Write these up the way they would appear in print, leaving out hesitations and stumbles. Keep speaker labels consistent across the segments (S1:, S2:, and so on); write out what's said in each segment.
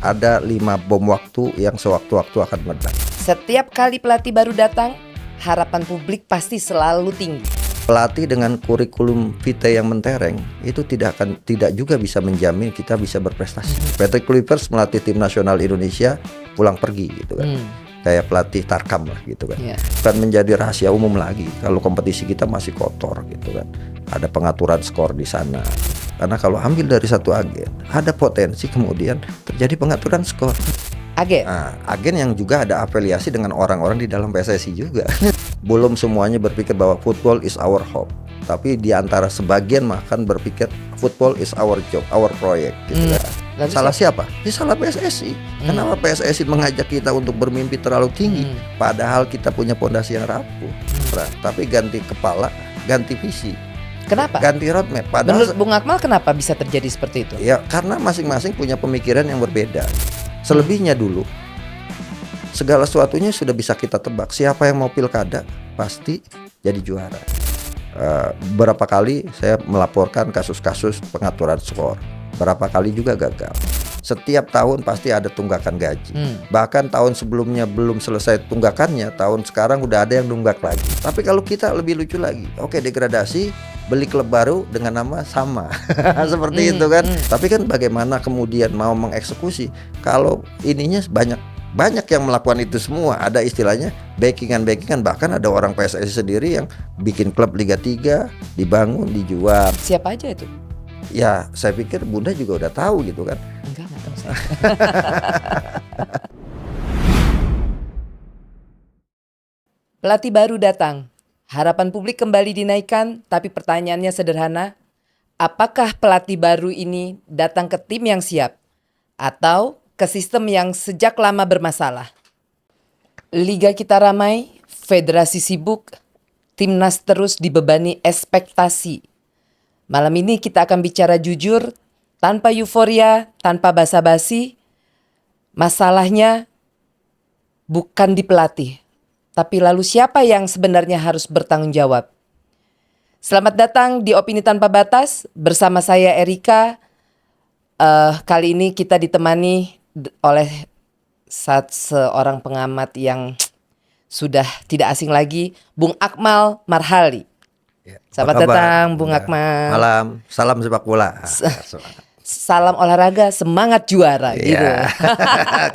S1: ada 5 bom waktu yang sewaktu-waktu akan meledak.
S2: Setiap kali pelatih baru datang, harapan publik pasti selalu tinggi.
S1: Pelatih dengan kurikulum vitae yang mentereng itu tidak juga bisa menjamin kita bisa berprestasi. Patrick Kluivert melatih tim nasional Indonesia pulang pergi gitu kan. Kayak pelatih Tarkam lah gitu kan. Bukan menjadi rahasia umum lagi kalau kompetisi kita masih kotor gitu kan. Ada pengaturan skor di sana. Karena kalau ambil dari satu agen, ada potensi kemudian terjadi pengaturan skor.
S2: Agen?
S1: Nah, agen yang juga ada afiliasi dengan orang-orang di dalam PSSI juga. Belum semuanya berpikir bahwa football is our hope. Tapi di antara sebagian makan berpikir football is our job, our project gitu kan. Salah siapa? Ya salah PSSI. Kenapa PSSI mengajak kita untuk bermimpi terlalu tinggi padahal kita punya pondasi yang rapuh. Tapi ganti kepala, ganti visi.
S2: Kenapa?
S1: Ganti roadmap. Padahal
S2: menurut Bung Akmal kenapa bisa terjadi seperti itu?
S1: Ya karena masing-masing punya pemikiran yang berbeda. Selebihnya dulu segala sesuatunya sudah bisa kita tebak. Siapa yang mau pilkada pasti jadi juara. Berapa kali saya melaporkan kasus-kasus pengaturan skor. Berapa kali juga gagal. Setiap tahun pasti ada tunggakan gaji. Bahkan tahun sebelumnya belum selesai tunggakannya, tahun sekarang udah ada yang nunggak lagi. Tapi kalau kita lebih lucu lagi, oke, degradasi, beli klub baru dengan nama sama. Seperti itu kan. Tapi kan bagaimana kemudian mau mengeksekusi kalau ininya banyak yang melakukan itu semua. Ada istilahnya backingan, bahkan ada orang PSSI sendiri yang bikin klub Liga 3, dibangun, dijual.
S2: Siapa aja itu?
S1: Ya saya pikir Bunda juga udah tahu gitu kan.
S2: Enggak tahu saya. Pelatih baru datang. Harapan publik kembali dinaikkan, tapi pertanyaannya sederhana. Apakah pelatih baru ini datang ke tim yang siap? Atau ke sistem yang sejak lama bermasalah? Liga kita ramai, federasi sibuk, timnas terus dibebani ekspektasi. Malam ini kita akan bicara jujur, tanpa euforia, tanpa basa-basi. Masalahnya bukan di pelatih, tapi lalu siapa yang sebenarnya harus bertanggung jawab? Selamat datang di Opini Tanpa Batas bersama saya Erika. Kali ini kita ditemani oleh seorang pengamat yang sudah tidak asing lagi, Bung Akmal Marhali. Selamat datang Bung Akmal.
S1: Malam, salam sepak bola.
S2: Salam olahraga, semangat juara gitu.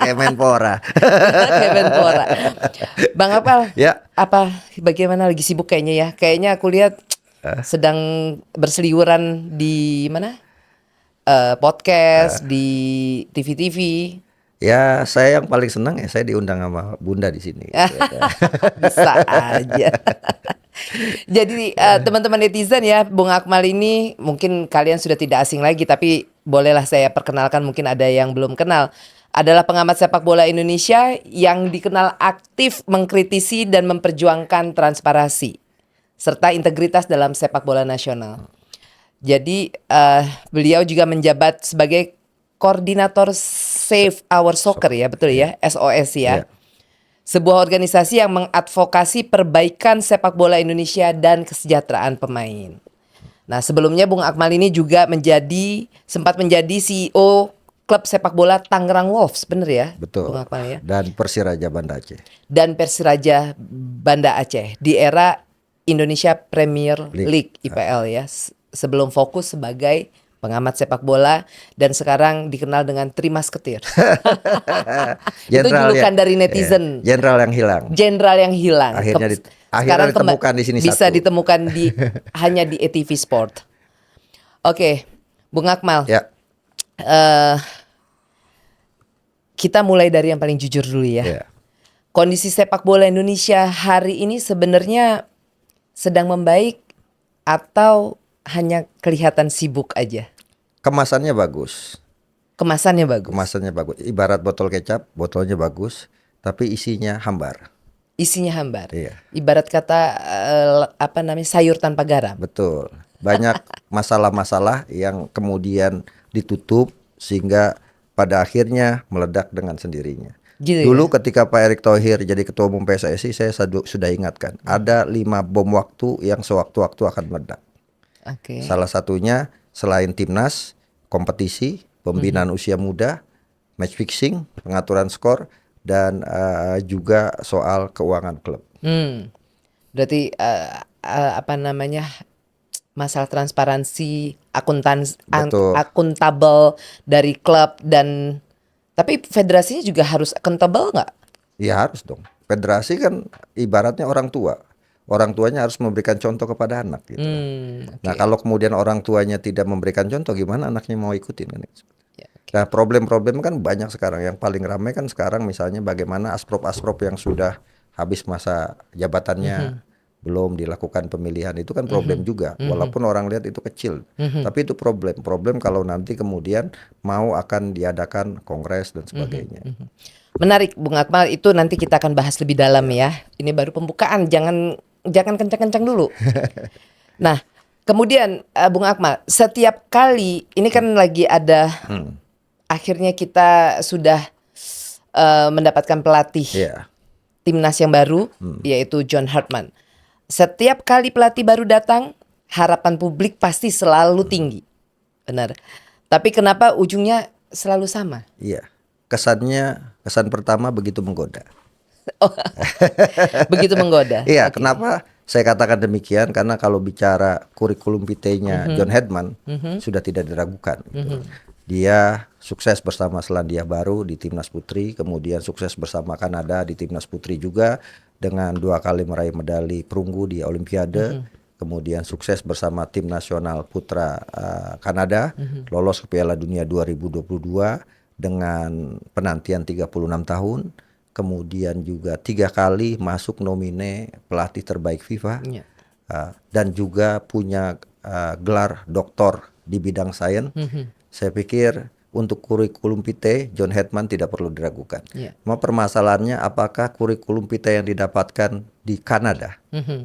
S1: Kemenpora.
S2: Kemenpora. Bang Akmal,
S1: Ya.
S2: bagaimana lagi sibuk kayaknya ya? Kayaknya aku lihat sedang berseliweran di mana? Podcast, di TV-TV.
S1: Ya, saya yang paling senang ya saya diundang sama Bunda di sini.
S2: Bisa aja. Jadi teman-teman netizen ya, Bung Akmal ini mungkin kalian sudah tidak asing lagi, tapi bolehlah saya perkenalkan, mungkin ada yang belum kenal. Adalah pengamat sepak bola Indonesia yang dikenal aktif mengkritisi dan memperjuangkan transparansi serta integritas dalam sepak bola nasional. Jadi beliau juga menjabat sebagai koordinator Save Our Soccer ya, betul ya, SOS ya. Sebuah organisasi yang mengadvokasi perbaikan sepak bola Indonesia dan kesejahteraan pemain. Nah, sebelumnya Bung Akmal ini juga sempat menjadi CEO klub sepak bola Tangerang Wolves, bener ya?
S1: Betul.
S2: Bung Akmal ya.
S1: Dan Persiraja Banda Aceh.
S2: Banda Aceh di era Indonesia Premier League IPL ya. Sebelum fokus sebagai pengamat sepak bola dan sekarang dikenal dengan Tri Masketir. Itu julukan dari netizen.
S1: Jenderal yang hilang.
S2: Jenderal yang hilang.
S1: Akhirnya ditemukan di sini
S2: bisa
S1: satu.
S2: ditemukan hanya di ETV Sport. Oke, Bung Akmal.
S1: Ya.
S2: Kita mulai dari yang paling jujur dulu ya. Kondisi sepak bola Indonesia hari ini sebenarnya sedang membaik atau hanya kelihatan sibuk aja?
S1: Kemasannya bagus.
S2: Kemasannya bagus.
S1: Ibarat botol kecap, botolnya bagus, tapi isinya hambar.
S2: Isinya hambar.
S1: Iya.
S2: Ibarat kata sayur tanpa garam.
S1: Betul. Banyak masalah-masalah yang kemudian ditutup sehingga pada akhirnya meledak dengan sendirinya.
S2: Gitu
S1: Dulu
S2: ya?
S1: ketika Pak Erick Thohir jadi ketua umum PSSI, saya sudah ingatkan ada 5 bom waktu yang sewaktu-waktu akan meledak. Salah satunya selain timnas, kompetisi, pembinaan usia muda, match fixing, pengaturan skor, dan juga soal keuangan klub.
S2: Berarti apa namanya, masalah transparansi,
S1: Betul.
S2: akuntabel dari klub, dan tapi federasinya juga harus akuntabel nggak?
S1: Ya harus dong. Federasi kan ibaratnya orang tua. Orang tuanya harus memberikan contoh kepada anak gitu kan. Nah,
S2: Oke.
S1: kalau kemudian orang tuanya tidak memberikan contoh, gimana anaknya mau ikutin kan?
S2: Ya, oke.
S1: Nah, problem-problem kan banyak sekarang. Yang paling ramai kan sekarang misalnya bagaimana asprop-asprop yang sudah habis masa jabatannya belum dilakukan pemilihan, itu kan problem juga. Walaupun orang lihat itu kecil, tapi itu problem. Problem kalau nanti kemudian mau akan diadakan kongres dan sebagainya.
S2: Menarik, Bung Akmal, itu nanti kita akan bahas lebih dalam ya. Ini baru pembukaan, jangan kencang-kencang dulu. Nah, kemudian Bung Akmal, setiap kali ini kan lagi ada, akhirnya kita sudah mendapatkan pelatih
S1: Iya.
S2: timnas yang baru, yaitu John Hartman. Setiap kali pelatih baru datang, harapan publik pasti selalu tinggi, benar. Tapi kenapa ujungnya selalu sama?
S1: Iya. Kesan pertama begitu menggoda.
S2: Begitu menggoda.
S1: Iya,
S2: Oke.
S1: kenapa saya katakan demikian? Karena kalau bicara kurikulum vitae-nya John Hedman sudah tidak diragukan. Gitu. Dia sukses bersama Selandia Baru di timnas putri, kemudian sukses bersama Kanada di timnas putri juga dengan 2 kali meraih medali perunggu di Olimpiade. Kemudian sukses bersama tim nasional putra Kanada, lolos ke Piala Dunia 2022 dengan penantian 36 tahun. Kemudian juga 3 kali masuk nomine pelatih terbaik FIFA,
S2: Iya.
S1: dan juga punya gelar doktor di bidang sains. Saya pikir untuk kurikulum vitae John Hedman tidak perlu diragukan.
S2: Iya.
S1: Cuma permasalahannya apakah kurikulum vitae yang didapatkan di Kanada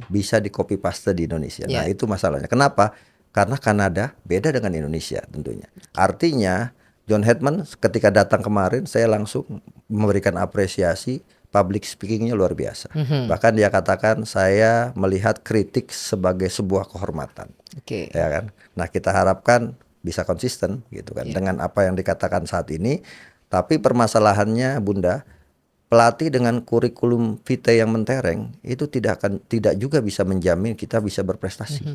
S1: bisa di copy paste di Indonesia. Nah,
S2: Iya.
S1: itu masalahnya. Kenapa? Karena Kanada beda dengan Indonesia tentunya. Artinya John Hedman ketika datang kemarin saya langsung memberikan apresiasi, public speakingnya luar biasa. Bahkan dia katakan saya melihat kritik sebagai sebuah kehormatan.
S2: Oke.
S1: Ya kan? Nah, kita harapkan bisa konsisten gitu kan dengan apa yang dikatakan saat ini. Tapi permasalahannya Bunda, pelatih dengan kurikulum vitae yang mentereng itu tidak juga bisa menjamin kita bisa berprestasi.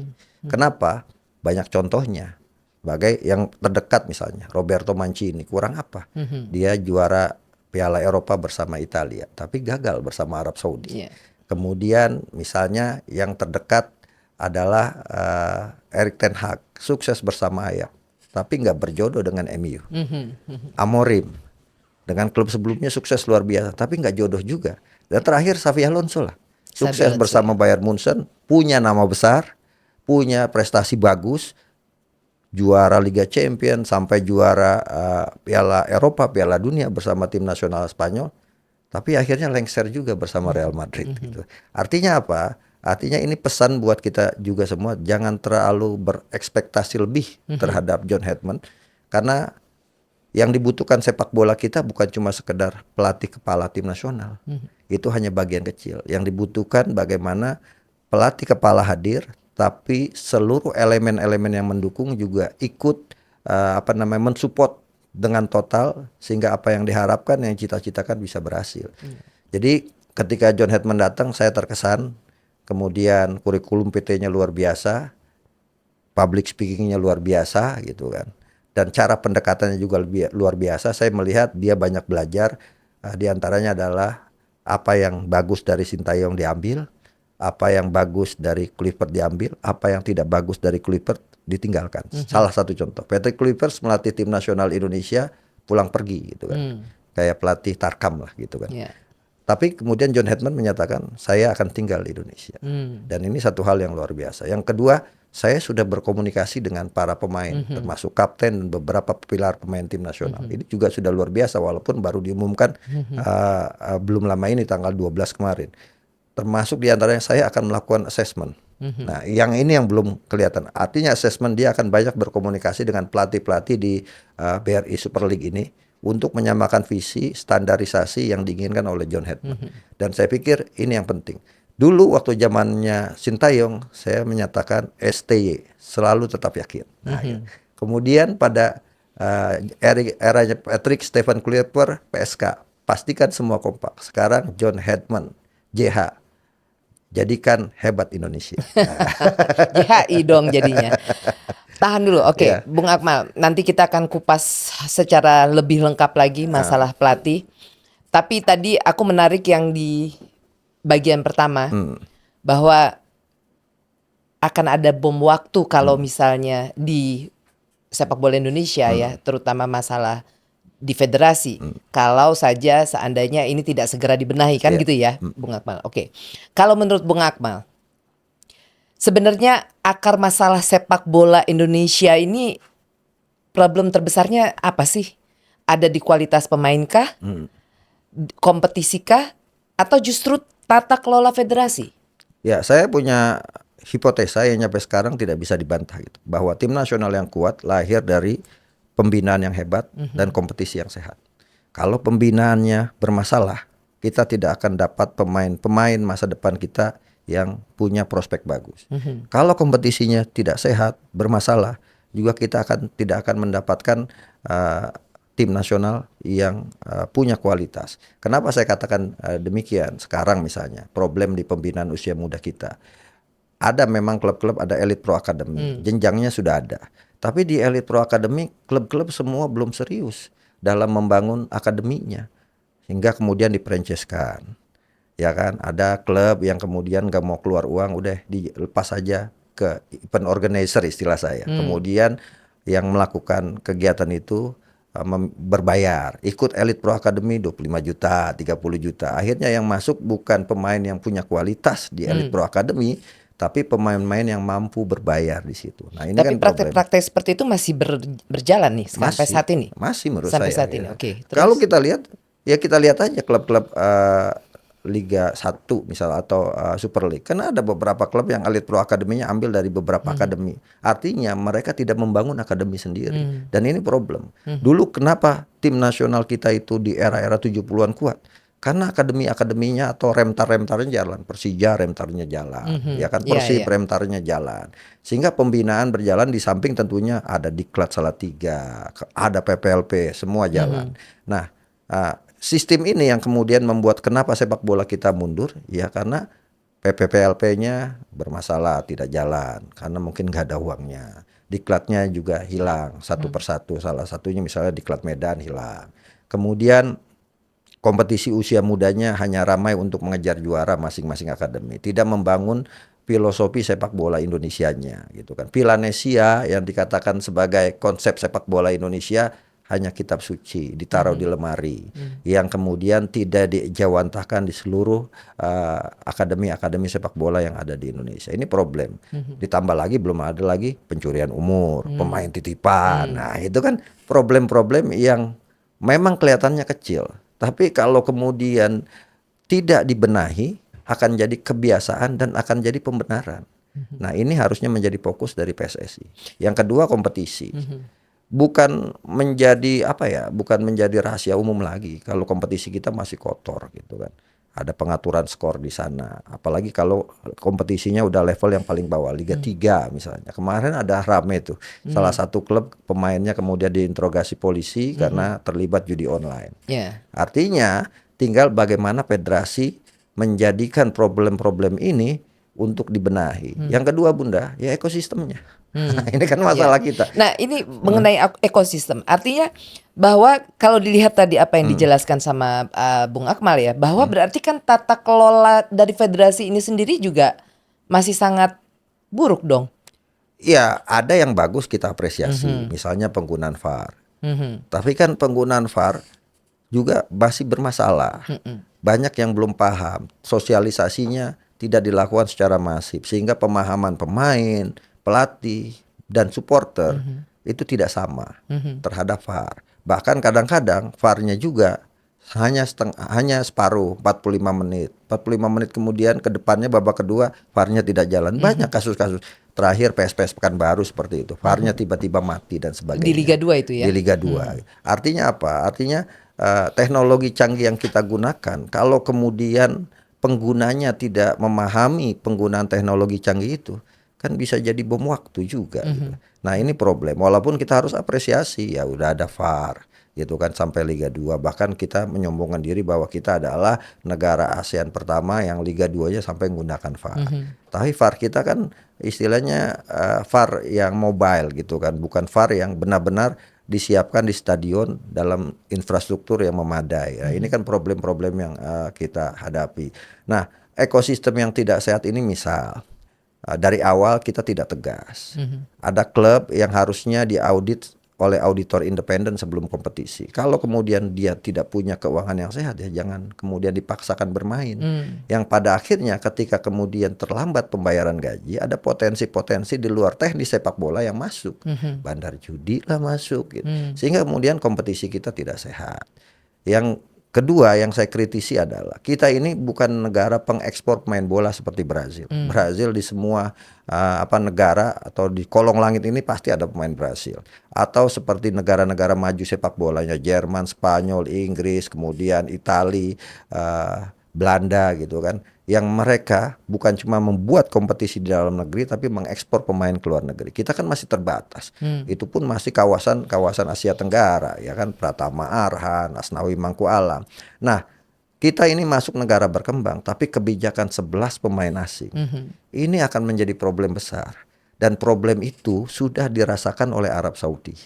S1: Kenapa? Banyak contohnya. Sebagai yang terdekat misalnya Roberto Mancini, kurang apa? Dia juara Piala Eropa bersama Italia, tapi gagal bersama Arab Saudi.
S2: Iya.
S1: Kemudian misalnya yang terdekat adalah Erik ten Hag, sukses bersama Ajax, tapi nggak berjodoh dengan MU. Amorim dengan klub sebelumnya sukses luar biasa, tapi nggak jodoh juga. Dan terakhir Xavi Alonso lah, sukses
S2: Alonso,
S1: bersama Bayern Munchen, punya nama besar, punya prestasi bagus, juara Liga Champions sampai juara Piala Eropa, Piala Dunia bersama tim nasional Spanyol, tapi akhirnya lengser juga bersama Real Madrid. Gitu. Artinya apa? Artinya ini pesan buat kita juga semua, jangan terlalu berekspektasi lebih terhadap John Hedman, karena yang dibutuhkan sepak bola kita bukan cuma sekedar pelatih kepala tim nasional, itu hanya bagian kecil. Yang dibutuhkan bagaimana pelatih kepala hadir, tapi seluruh elemen-elemen yang mendukung juga ikut mensupport dengan total sehingga apa yang diharapkan, yang cita-citakan bisa berhasil. Jadi ketika John Hedman datang saya terkesan, kemudian kurikulum PT-nya luar biasa, public speaking-nya luar biasa gitu kan. Dan cara pendekatannya juga luar biasa. Saya melihat dia banyak belajar, di antaranya adalah apa yang bagus dari Sintayong diambil, apa yang bagus dari Kluivert diambil, apa yang tidak bagus dari Kluivert ditinggalkan. Salah satu contoh, Patrick Kluivert melatih tim nasional Indonesia pulang pergi gitu kan. Kayak pelatih Tarkam lah gitu kan.
S2: Iya.
S1: Tapi kemudian John Hedman menyatakan saya akan tinggal di Indonesia. Dan ini satu hal yang luar biasa. Yang kedua, saya sudah berkomunikasi dengan para pemain, termasuk kapten dan beberapa pilar pemain tim nasional. Ini juga sudah luar biasa walaupun baru diumumkan belum lama ini tanggal 12 kemarin. Termasuk diantaranya saya akan melakukan assessment. Nah, yang ini yang belum kelihatan. Artinya assessment dia akan banyak berkomunikasi dengan pelatih-pelatih di BRI Super League ini untuk menyamakan visi, standarisasi yang diinginkan oleh John Hedman. Dan saya pikir ini yang penting. Dulu waktu zamannya Sintayong, saya menyatakan STY, selalu tetap yakin. Nah, kemudian pada Eranya Patrick Stephen Kluivert PSK, pastikan semua kompak. Sekarang John Hedman JH, jadikan hebat Indonesia.
S2: JHI dong jadinya. Tahan dulu, oke,
S1: Ya.
S2: Bung Akmal. Nanti kita akan kupas secara lebih lengkap lagi masalah pelatih. Tapi tadi aku menarik yang di bagian pertama bahwa akan ada bom waktu kalau misalnya di sepak bola Indonesia ya, terutama masalah di federasi. Kalau saja seandainya ini tidak segera dibenahi kan
S1: Iya.
S2: gitu ya, Bung Akmal. Oke. Kalau menurut Bung Akmal, sebenarnya akar masalah sepak bola Indonesia ini problem terbesarnya apa sih? Ada di kualitas pemainkah? Kompetisikah? Atau justru tata kelola federasi?
S1: Ya, saya punya hipotesa yang sampai sekarang tidak bisa dibantah gitu, bahwa tim nasional yang kuat lahir dari pembinaan yang hebat dan kompetisi yang sehat. Kalau pembinaannya bermasalah, kita tidak akan dapat pemain-pemain masa depan kita yang punya prospek bagus. Kalau kompetisinya tidak sehat, bermasalah, juga kita tidak akan mendapatkan tim nasional yang punya kualitas. Kenapa saya katakan demikian? Sekarang misalnya problem di pembinaan usia muda kita. Ada memang klub-klub, ada Elite Pro Academy, jenjangnya sudah ada. Tapi di Elite Pro Academy, klub-klub semua belum serius dalam membangun akademinya, hingga kemudian difranchiskan. Ya kan, ada klub yang kemudian gak mau keluar uang, udah dilepas saja ke event organizer istilah saya. Kemudian yang melakukan kegiatan itu berbayar, ikut Elite Pro Academy 25 juta, 30 juta. Akhirnya yang masuk bukan pemain yang punya kualitas di Elite Pro Academy, tapi pemain-pemain yang mampu berbayar di situ. Nah, ini
S2: Tapi
S1: kan problem.
S2: praktek-praktek seperti itu masih berjalan nih sampai saat ini.
S1: Masih menurut
S2: Sampai
S1: saya.
S2: saat ini,
S1: ya.
S2: oke. Terus?
S1: Kalau kita lihat, ya kita lihat aja klub-klub Liga 1 misal atau Super League. Karena ada beberapa klub yang Elite Pro Academy-nya ambil dari beberapa akademi. Artinya mereka tidak membangun akademi sendiri. Dan ini problem. Dulu kenapa tim nasional kita itu di era-era 70-an kuat? Karena akademinya atau remtar-remtarnya jalan. Persija remtarnya jalan, ya kan, Persib remtarnya jalan. Sehingga pembinaan berjalan, di samping tentunya ada Diklat Salatiga, ada PPLP, semua jalan. Nah, sistem ini yang kemudian membuat kenapa sepak bola kita mundur, ya karena PPLP-nya bermasalah, tidak jalan karena mungkin nggak ada uangnya. Diklatnya juga hilang satu persatu. Salah satunya misalnya Diklat Medan hilang. Kemudian kompetisi usia mudanya hanya ramai untuk mengejar juara masing-masing akademi, tidak membangun filosofi sepak bola Indonesianya gitu kan. Pilanesia yang dikatakan sebagai konsep sepak bola Indonesia hanya kitab suci ditaruh di lemari, yang kemudian tidak dijawantahkan di seluruh akademi-akademi sepak bola yang ada di Indonesia. Ini problem. Ditambah lagi belum ada lagi pencurian umur, pemain titipan. Nah, itu kan problem-problem yang memang kelihatannya kecil. Tapi kalau kemudian tidak dibenahi, akan jadi kebiasaan dan akan jadi pembenaran. Nah, ini harusnya menjadi fokus dari PSSI. Yang kedua, kompetisi. Bukan menjadi bukan menjadi rahasia umum lagi kalau kompetisi kita masih kotor gitu kan. Ada pengaturan skor di sana. Apalagi kalau kompetisinya udah level yang paling bawah, Liga 3 misalnya. Kemarin ada rame tuh. Salah satu klub pemainnya kemudian diinterogasi polisi karena terlibat judi online. Artinya tinggal bagaimana federasi menjadikan problem-problem ini untuk dibenahi. Yang kedua, Bunda, ya ekosistemnya. Ini kan masalah kita.
S2: Nah, ini mengenai ekosistem. Artinya bahwa kalau dilihat tadi apa yang dijelaskan sama Bung Akmal ya, bahwa berarti kan tata kelola dari federasi ini sendiri juga masih sangat buruk dong.
S1: Ya, ada yang bagus kita apresiasi. Misalnya penggunaan VAR. Tapi kan penggunaan VAR juga masih bermasalah. Banyak yang belum paham. Sosialisasinya tidak dilakukan secara masif, sehingga pemahaman pemain, pelatih, dan supporter itu tidak sama terhadap VAR. Bahkan kadang-kadang VAR-nya juga hanya separuh, 45 menit. 45 menit kemudian ke depannya babak kedua VAR-nya tidak jalan. Banyak kasus-kasus. Terakhir PSPS Pekanbaru seperti itu. VAR-nya tiba-tiba mati dan sebagainya.
S2: Di Liga 2 itu ya.
S1: Di Liga 2. Artinya apa? Artinya teknologi canggih yang kita gunakan, kalau kemudian penggunanya tidak memahami penggunaan teknologi canggih itu, kan bisa jadi bom waktu juga gitu. Nah ini problem, walaupun kita harus apresiasi ya udah ada VAR gitu kan sampai Liga 2, bahkan kita menyombongkan diri bahwa kita adalah negara ASEAN pertama yang Liga 2-nya sampai menggunakan VAR. Tapi VAR kita kan istilahnya VAR yang mobile gitu kan, bukan VAR yang benar-benar disiapkan di stadion dalam infrastruktur yang memadai. Nah, ini kan problem-problem yang kita hadapi. Nah, ekosistem yang tidak sehat ini misal dari awal kita tidak tegas. Ada klub yang harusnya diaudit oleh auditor independen sebelum kompetisi. Kalau kemudian dia tidak punya keuangan yang sehat, ya jangan kemudian dipaksakan bermain. Yang pada akhirnya ketika kemudian terlambat pembayaran gaji, ada potensi-potensi di luar teknis sepak bola yang masuk. Bandar judi lah masuk gitu. Sehingga kemudian kompetisi kita tidak sehat. Yang kedua yang saya kritisi adalah kita ini bukan negara pengekspor pemain bola seperti Brazil. Brazil di semua negara atau di kolong langit ini pasti ada pemain Brazil. Atau seperti negara-negara maju sepak bolanya Jerman, Spanyol, Inggris, kemudian Italia, Belanda gitu kan. Yang mereka bukan cuma membuat kompetisi di dalam negeri tapi mengekspor pemain ke luar negeri. Kita kan masih terbatas. Itu pun masih kawasan Asia Tenggara ya kan, Pratama Arhan, Asnawi Mangku Alam. Nah, kita ini masuk negara berkembang tapi kebijakan 11 pemain asing. Ini akan menjadi problem besar. Dan problem itu sudah dirasakan oleh Arab Saudi.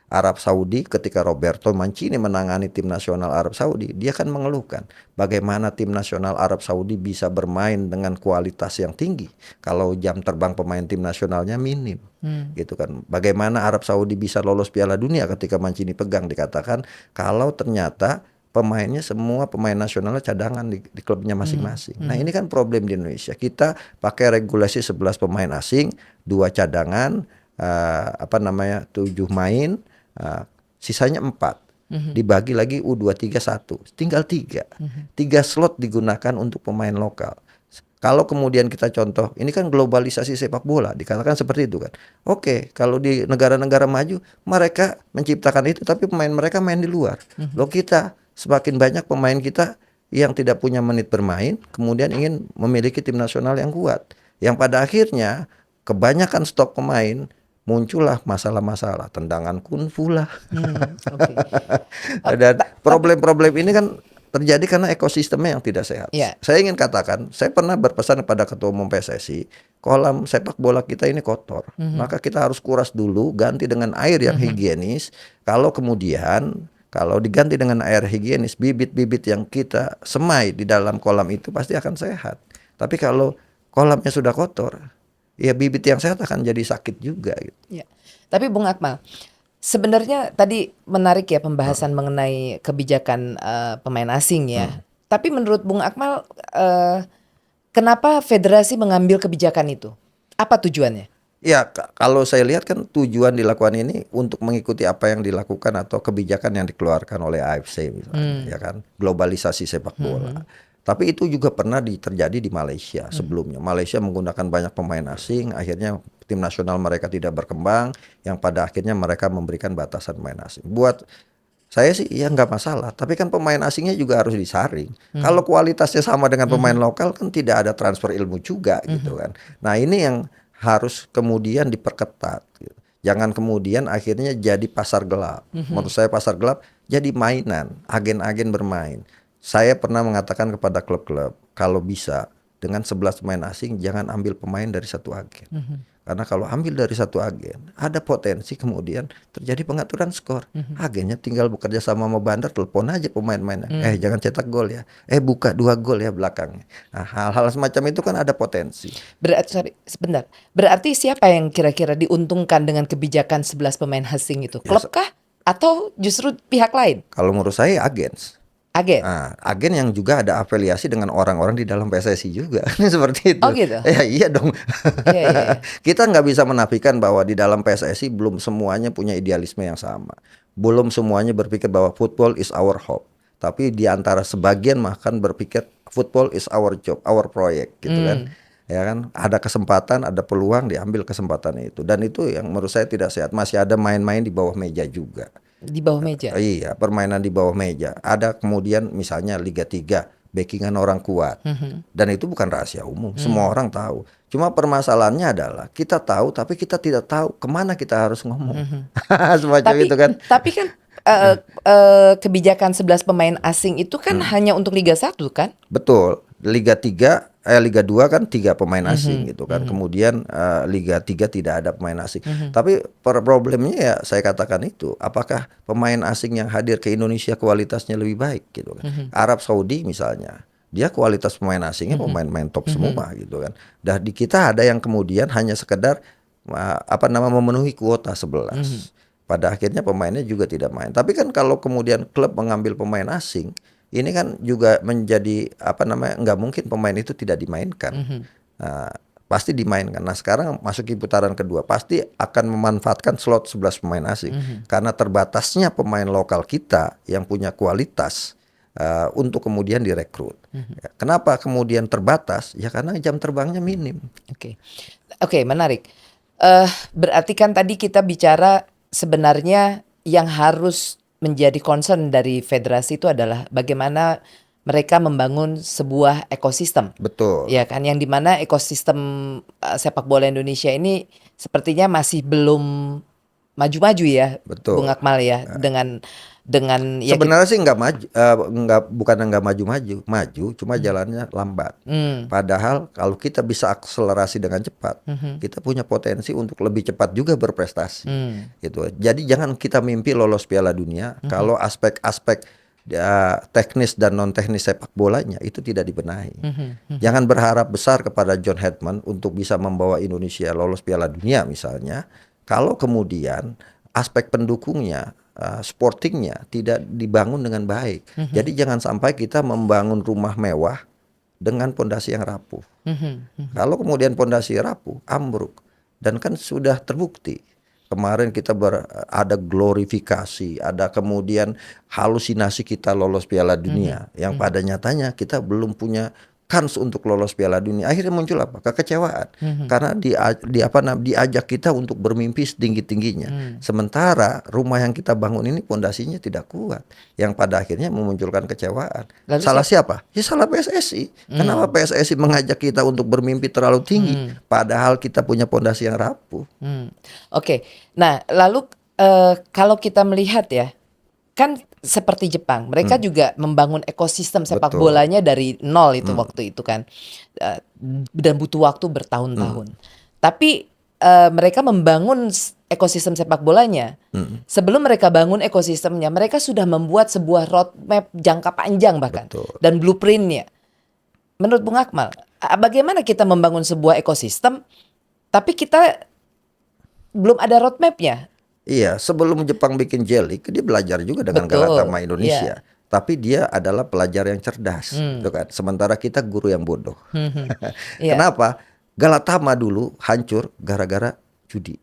S1: Arab Saudi ketika Roberto Mancini menangani tim nasional Arab Saudi, dia kan mengeluhkan bagaimana tim nasional Arab Saudi bisa bermain dengan kualitas yang tinggi kalau jam terbang pemain tim nasionalnya minim. Gitu kan. Bagaimana Arab Saudi bisa lolos Piala Dunia ketika Mancini pegang, dikatakan kalau ternyata pemainnya semua pemain nasionalnya cadangan di klubnya masing-masing. Nah, ini kan problem di Indonesia. Kita pakai regulasi 11 pemain asing, 2 cadangan, 7 main, sisanya 4. Dibagi lagi U23 1, tinggal 3. 3 slot digunakan untuk pemain lokal. Kalau kemudian kita contoh, ini kan globalisasi sepak bola, dikatakan seperti itu kan. Oke, kalau di negara-negara maju mereka menciptakan itu tapi pemain mereka main di luar. Loh, kita semakin banyak pemain kita yang tidak punya menit bermain, kemudian ingin memiliki tim nasional yang kuat. Yang pada akhirnya kebanyakan stok pemain muncullah masalah-masalah, tendangan kungfu lah. Dan problem-problem ini kan terjadi karena ekosistemnya yang tidak sehat. Saya ingin katakan, saya pernah berpesan kepada Ketua Umum PSSI, kolam sepak bola kita ini kotor. Maka kita harus kuras dulu, ganti dengan air yang higienis. Kalau diganti dengan air higienis, bibit-bibit yang kita semai di dalam kolam itu pasti akan sehat. Tapi kalau kolamnya sudah kotor, ya bibit yang sehat akan jadi sakit juga gitu.
S2: Ya. Tapi Bung Akmal, sebenarnya tadi menarik ya pembahasan mengenai kebijakan pemain asing ya. Tapi menurut Bung Akmal, kenapa federasi mengambil kebijakan itu? Apa tujuannya?
S1: Ya, kalau saya lihat kan tujuan dilakukan ini untuk mengikuti apa yang dilakukan atau kebijakan yang dikeluarkan oleh AFC misalnya, ya kan, globalisasi sepak bola. Tapi itu juga pernah terjadi di Malaysia sebelumnya. Malaysia menggunakan banyak pemain asing, akhirnya tim nasional mereka tidak berkembang, yang pada akhirnya mereka memberikan batasan pemain asing. Buat saya sih ya nggak masalah, tapi kan pemain asingnya juga harus disaring. Kalau kualitasnya sama dengan pemain lokal kan tidak ada transfer ilmu juga gitu kan. Nah, ini yang harus kemudian diperketat gitu. Jangan kemudian akhirnya jadi pasar gelap. Menurut saya pasar gelap jadi mainan, agen-agen bermain. Saya pernah mengatakan kepada klub-klub, kalau bisa dengan 11 pemain asing jangan ambil pemain dari satu agen. Karena kalau ambil dari satu agen, ada potensi kemudian terjadi pengaturan skor. Agennya tinggal bekerja sama Bandar, telepon aja pemain-pemainnya. Jangan cetak gol ya. Buka 2 gol ya belakangnya. Nah, hal-hal semacam itu kan ada potensi.
S2: Berarti siapa yang kira-kira diuntungkan dengan kebijakan 11 pemain asing itu? Klub kah? Atau justru pihak lain?
S1: Kalau menurut saya agen. Agen yang juga ada afiliasi dengan orang-orang di dalam PSSI juga. Seperti itu.
S2: Oh gitu?
S1: Ya iya dong. Iya. Kita nggak bisa menafikan bahwa di dalam PSSI belum semuanya punya idealisme yang sama. Belum semuanya berpikir bahwa football is our hope. Tapi di antara sebagian bahkan berpikir football is our job, our project gitu kan. Ya kan, ada kesempatan, ada peluang, diambil kesempatan itu. Dan itu yang menurut saya tidak sehat. Masih ada main-main di bawah meja juga.
S2: Di bawah meja?
S1: Iya, permainan di bawah meja. Ada kemudian misalnya Liga 3 backingan orang kuat. Dan itu bukan rahasia umum, semua orang tahu. Cuma permasalahannya adalah kita tahu tapi kita tidak tahu kemana kita harus ngomong. Semacam
S2: Tapi
S1: itu kan.
S2: tapi kan kebijakan 11 pemain asing itu kan hanya untuk Liga 1 kan?
S1: Betul. Liga 2 kan 3 pemain asing gitu kan. Kemudian Liga 3 tidak ada pemain asing. Tapi problemnya ya saya katakan itu, apakah pemain asing yang hadir ke Indonesia kualitasnya lebih baik gitu kan. Arab Saudi misalnya, dia kualitas pemain asingnya pemain-pemain top semua gitu kan. Dan di kita ada yang kemudian hanya sekedar memenuhi kuota 11. Pada akhirnya pemainnya juga tidak main. Tapi kan kalau kemudian klub mengambil pemain asing, ini kan juga menjadi nggak mungkin pemain itu tidak dimainkan. Nah, pasti dimainkan. Nah, sekarang masuk ke putaran kedua pasti akan memanfaatkan slot 11 pemain asing. Karena terbatasnya pemain lokal kita yang punya kualitas untuk kemudian direkrut. Ya, kenapa kemudian terbatas? Ya karena jam terbangnya minim.
S2: Oke, menarik. Berarti kan tadi kita bicara sebenarnya yang harus menjadi concern dari federasi itu adalah bagaimana mereka membangun sebuah ekosistem.
S1: Betul.
S2: Ya kan, yang dimana ekosistem sepak bola Indonesia ini sepertinya masih belum maju-maju ya,
S1: Betul.
S2: Bung Akmal ya, dengan ya
S1: Sebenarnya sih bukan nggak maju, cuma jalannya lambat. Padahal kalau kita bisa akselerasi dengan cepat, kita punya potensi untuk lebih cepat juga berprestasi. Gitu. Jadi jangan kita mimpi lolos Piala Dunia kalau aspek-aspek teknis dan non teknis sepak bolanya itu tidak dibenahi. Jangan berharap besar kepada John Hedman untuk bisa membawa Indonesia lolos Piala Dunia misalnya, kalau kemudian aspek pendukungnya, sportingnya tidak dibangun dengan baik. Jadi jangan sampai kita membangun rumah mewah dengan pondasi yang rapuh. Kalau kemudian pondasi rapuh, ambruk. Dan kan sudah terbukti. Kemarin kita ada glorifikasi, ada kemudian halusinasi kita lolos Piala Dunia. Yang pada nyatanya kita belum punya kans untuk lolos Piala Dunia. Akhirnya muncul apa? Kekecewaan. Karena diajak kita untuk bermimpi setinggi-tingginya. Sementara rumah yang kita bangun ini pondasinya tidak kuat. Yang pada akhirnya memunculkan kecewaan.
S2: Lalu
S1: Salah siapa? Ya salah PSSI. Kenapa PSSI mengajak kita untuk bermimpi terlalu tinggi padahal kita punya pondasi yang rapuh?
S2: Oke. Nah, lalu kalau kita melihat ya, kan seperti Jepang, mereka juga membangun ekosistem sepak
S1: Betul.
S2: bolanya dari nol itu waktu itu kan, dan butuh waktu bertahun-tahun. Tapi mereka membangun ekosistem sepak bolanya. Sebelum mereka bangun ekosistemnya, mereka sudah membuat sebuah roadmap jangka panjang bahkan.
S1: Betul.
S2: Dan blueprintnya. Menurut Bung Akmal, bagaimana kita membangun sebuah ekosistem, tapi kita belum ada roadmapnya?
S1: Iya, sebelum Jepang bikin J-League, dia belajar juga dengan
S2: Betul,
S1: Galatama Indonesia.
S2: iya.
S1: Tapi dia adalah pelajar yang cerdas, gitu kan. Sementara kita guru yang bodoh.
S2: Iya.
S1: Kenapa? Galatama dulu hancur gara-gara judi,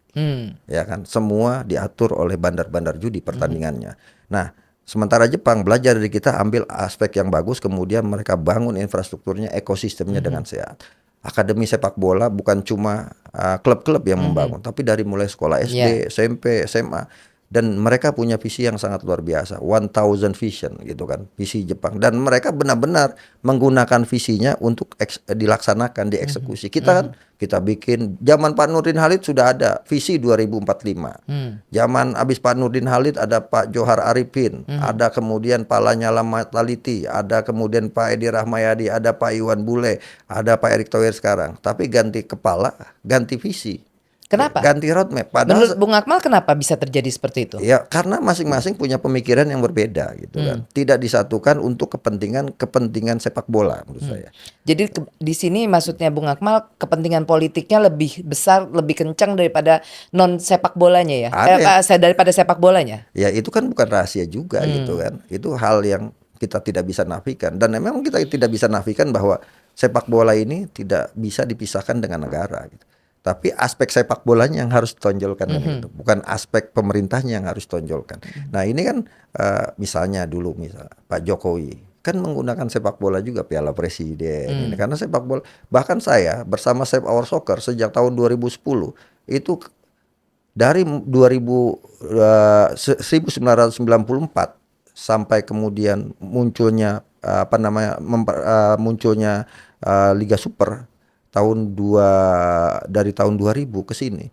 S1: ya kan. Semua diatur oleh bandar-bandar judi pertandingannya. Nah, sementara Jepang belajar dari kita, ambil aspek yang bagus, kemudian mereka bangun infrastrukturnya, ekosistemnya dengan sehat. Akademi sepak bola bukan cuma klub-klub yang membangun, tapi dari mulai sekolah SD, SMP, SMA, dan mereka punya visi yang sangat luar biasa, 1000 vision gitu kan, visi Jepang, dan mereka benar-benar menggunakan visinya untuk dilaksanakan, dieksekusi. Kita kan kita bikin zaman Pak Nurdin Halid sudah ada visi 2045. Zaman abis Pak Nurdin Halid ada Pak Johar Arifin, ada kemudian Pak Lanyala Mataliti, ada kemudian Pak Edi Rahmayadi, ada Pak Iwan Bule, ada Pak Erick Thohir sekarang. Tapi ganti kepala, ganti visi.
S2: Kenapa?
S1: Ganti roadmap.
S2: Menurut Bung Akmal kenapa bisa terjadi seperti itu?
S1: Ya karena masing-masing punya pemikiran yang berbeda gitu kan. Tidak disatukan untuk kepentingan sepak bola menurut saya.
S2: Jadi di sini maksudnya Bung Akmal, kepentingan politiknya lebih besar, lebih kencang daripada non sepak bolanya ya? Daripada sepak bolanya?
S1: Ya itu kan bukan rahasia juga gitu kan. Itu hal yang kita tidak bisa nafikan. Dan memang kita tidak bisa nafikan bahwa sepak bola ini tidak bisa dipisahkan dengan negara gitu. Tapi aspek sepak bolanya yang harus ditonjolkan gitu. Bukan aspek pemerintahnya yang harus ditonjolkan. Nah ini kan misalnya dulu Pak Jokowi kan menggunakan sepak bola juga, Piala Presiden. Ini karena sepak bola, bahkan saya bersama Save Our Soccer sejak tahun 2010 itu dari 1994 sampai kemudian munculnya munculnya Liga Super dari tahun 2000 ke sini.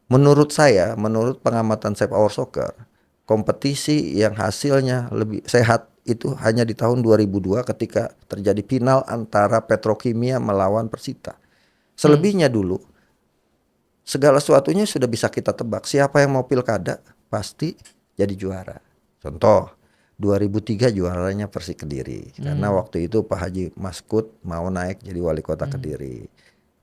S1: Menurut saya, menurut pengamatan Sepak Hour Soccer, kompetisi yang hasilnya lebih sehat itu hanya di tahun 2002 ketika terjadi final antara Petrokimia melawan Persita. Selebihnya dulu segala sesuatunya sudah bisa kita tebak. Siapa yang mau pilkada pasti jadi juara. Contoh 2003 juaranya Persik Kediri karena waktu itu Pak Haji Maskut mau naik jadi wali kota Kediri.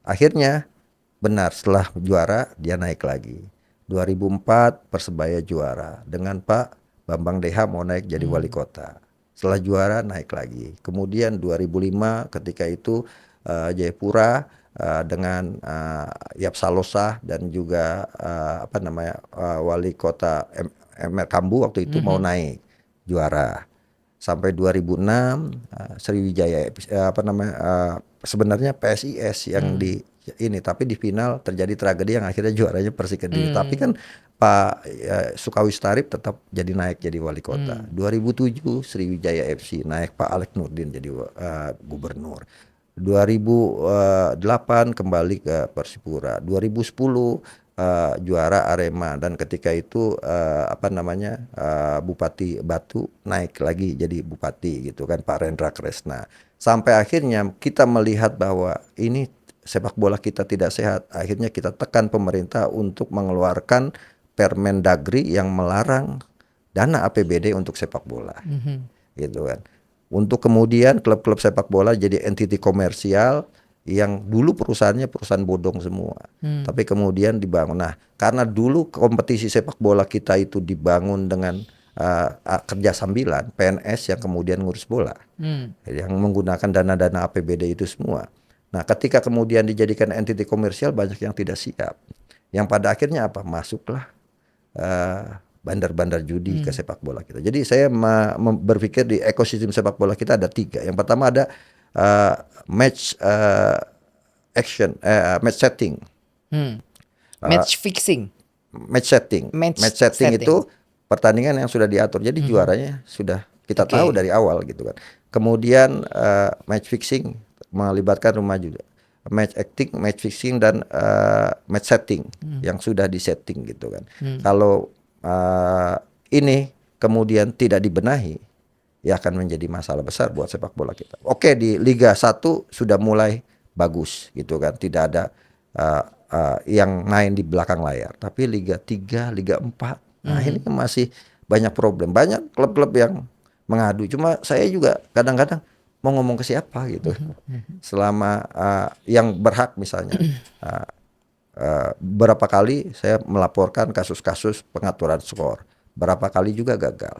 S1: Akhirnya benar, setelah juara dia naik lagi. 2004 Persebaya juara dengan Pak Bambang Deha mau naik jadi wali kota. Setelah juara naik lagi. Kemudian 2005 ketika itu Jayapura dengan Yap Salosa dan juga wali kota MR Kambu waktu itu mau naik juara. Sampai 2006 Sriwijaya sebenarnya PSIS yang di ini, tapi di final terjadi tragedi yang akhirnya juaranya Persik Kediri. Tapi kan Pak Sukawi Starip tetap jadi naik jadi wali kota. 2007 Sriwijaya FC naik Pak Alek Nurdin jadi gubernur. 2008 kembali ke Persipura. 2010 juara Arema dan ketika itu Bupati Batu naik lagi jadi bupati gitu kan, Pak Rendra Kresna. Sampai akhirnya kita melihat bahwa ini sepak bola kita tidak sehat. Akhirnya kita tekan pemerintah untuk mengeluarkan Permendagri yang melarang dana APBD untuk sepak bola. Gitu kan. Untuk kemudian klub-klub sepak bola jadi entiti komersial yang dulu perusahaannya perusahaan bodong semua. Tapi kemudian dibangun. Nah, karena dulu kompetisi sepak bola kita itu dibangun dengan kerja sambilan, PNS yang kemudian ngurus bola. Yang menggunakan dana-dana APBD itu semua. Nah, ketika kemudian dijadikan entiti komersial banyak yang tidak siap. Yang pada akhirnya apa? Masuklah bandar-bandar judi ke sepak bola kita. Jadi saya berpikir di ekosistem sepak bola kita ada 3. Yang pertama ada match setting.
S2: Match fixing.
S1: Match setting. Match setting itu pertandingan yang sudah diatur. Jadi juaranya sudah kita tahu dari awal gitu kan. Kemudian match fixing melibatkan rumah juga. Match acting, match fixing dan match setting yang sudah disetting gitu kan. Kalau ini kemudian tidak dibenahi, ya akan menjadi masalah besar buat sepak bola kita. Oke, di Liga 1 sudah mulai bagus gitu kan, tidak ada yang main di belakang layar. Tapi Liga 3, Liga 4, nah ini masih banyak problem. Banyak klub-klub yang mengadu. Cuma saya juga kadang-kadang mau ngomong ke siapa gitu. Selama yang berhak misalnya. Berapa kali saya melaporkan kasus-kasus pengaturan skor. Berapa kali juga gagal.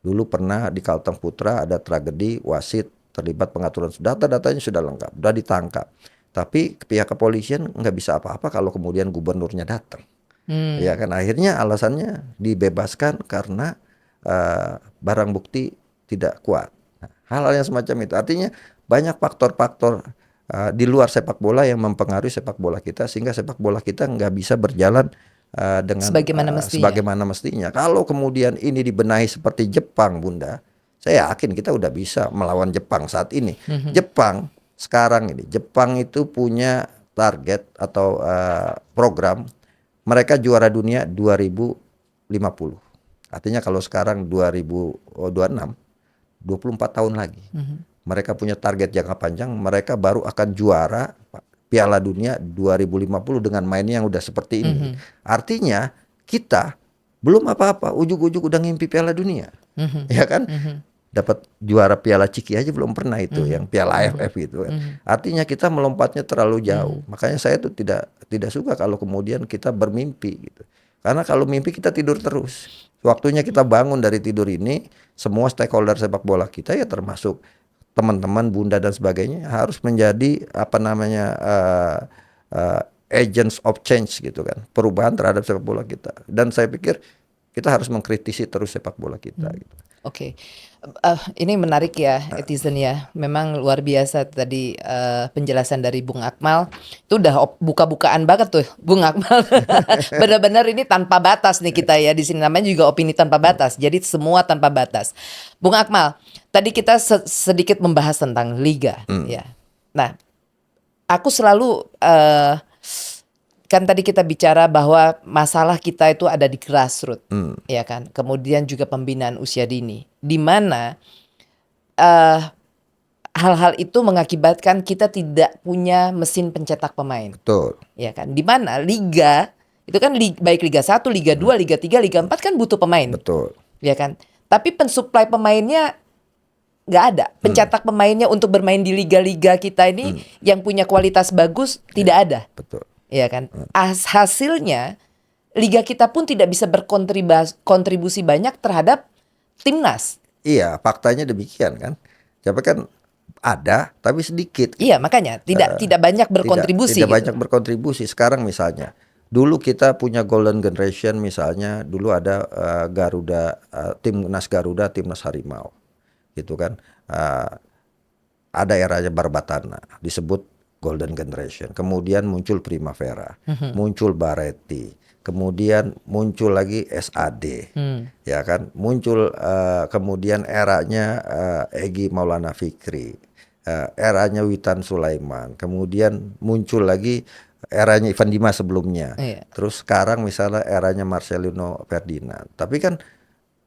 S1: Dulu pernah di Kalteng Putra ada tragedi wasit terlibat pengaturan. Data-datanya sudah lengkap, sudah ditangkap. Tapi pihak kepolisian nggak bisa apa-apa kalau kemudian gubernurnya datang. Ya kan, akhirnya alasannya dibebaskan karena barang bukti tidak kuat. Nah, hal-hal yang semacam itu. Artinya banyak faktor-faktor di luar sepak bola yang mempengaruhi sepak bola kita sehingga sepak bola kita nggak bisa berjalan dengan sebagaimana mestinya. Kalau kemudian ini dibenahi seperti Jepang, Bunda, saya yakin kita udah bisa melawan Jepang saat ini. Jepang sekarang ini, Jepang itu punya target atau program mereka juara dunia 2050. Artinya kalau sekarang 2026, 24 tahun lagi. Mereka punya target jangka panjang, mereka baru akan juara Piala Dunia 2050 dengan mainnya yang udah seperti ini. Artinya kita belum apa-apa, ujuk-ujuk udah ngimpi Piala Dunia. Ya kan? Dapat juara Piala Ciki aja belum pernah itu, yang Piala AFF gitu kan. Artinya kita melompatnya terlalu jauh. Makanya saya tuh tidak suka kalau kemudian kita bermimpi gitu. Karena kalau mimpi kita tidur terus. Waktunya kita bangun dari tidur ini, semua stakeholder sepak bola kita ya termasuk teman-teman, Bunda dan sebagainya harus menjadi agents of change gitu kan, perubahan terhadap sepak bola kita. Dan saya pikir Kita harus mengkritisi terus sepak bola kita gitu.
S2: Oke. Ini menarik ya, Etizen ya. Memang luar biasa tadi penjelasan dari Bung Akmal. Itu udah buka-bukaan banget tuh, Bung Akmal. Benar-benar ini tanpa batas nih kita ya. Di sini namanya juga opini tanpa batas. Jadi semua tanpa batas. Bung Akmal, tadi kita sedikit membahas tentang liga ya. Nah, aku selalu kan tadi kita bicara bahwa masalah kita itu ada di grassroots, ya kan. Kemudian juga pembinaan usia dini, di mana hal-hal itu mengakibatkan kita tidak punya mesin pencetak pemain,
S1: Betul.
S2: ya kan. Di mana liga itu kan baik Liga 1, Liga 2, Liga 3, Liga 4 kan butuh pemain,
S1: Betul.
S2: ya kan. Tapi pensuplai pemainnya nggak ada. Pencetak pemainnya untuk bermain di liga-liga kita ini yang punya kualitas bagus tidak ada.
S1: Betul.
S2: Ya kan, hasilnya liga kita pun tidak bisa berkontribusi banyak terhadap timnas.
S1: Iya, faktanya demikian kan. Tapi kan ada, tapi sedikit.
S2: Iya, makanya tidak banyak berkontribusi.
S1: Tidak banyak berkontribusi. Sekarang misalnya, dulu kita punya golden generation misalnya, dulu ada Garuda, timnas Garuda, timnas Harimau, gitu kan. Ada eranya Barbatana, disebut golden generation. Kemudian muncul Primavera, muncul Baretti, kemudian muncul lagi SAD, ya kan. Muncul kemudian eranya Egy Maulana Fikri, eranya Witan Sulaiman, kemudian muncul lagi eranya Ivan Dimas sebelumnya. Terus sekarang misalnya eranya Marcelino Ferdinand. Tapi kan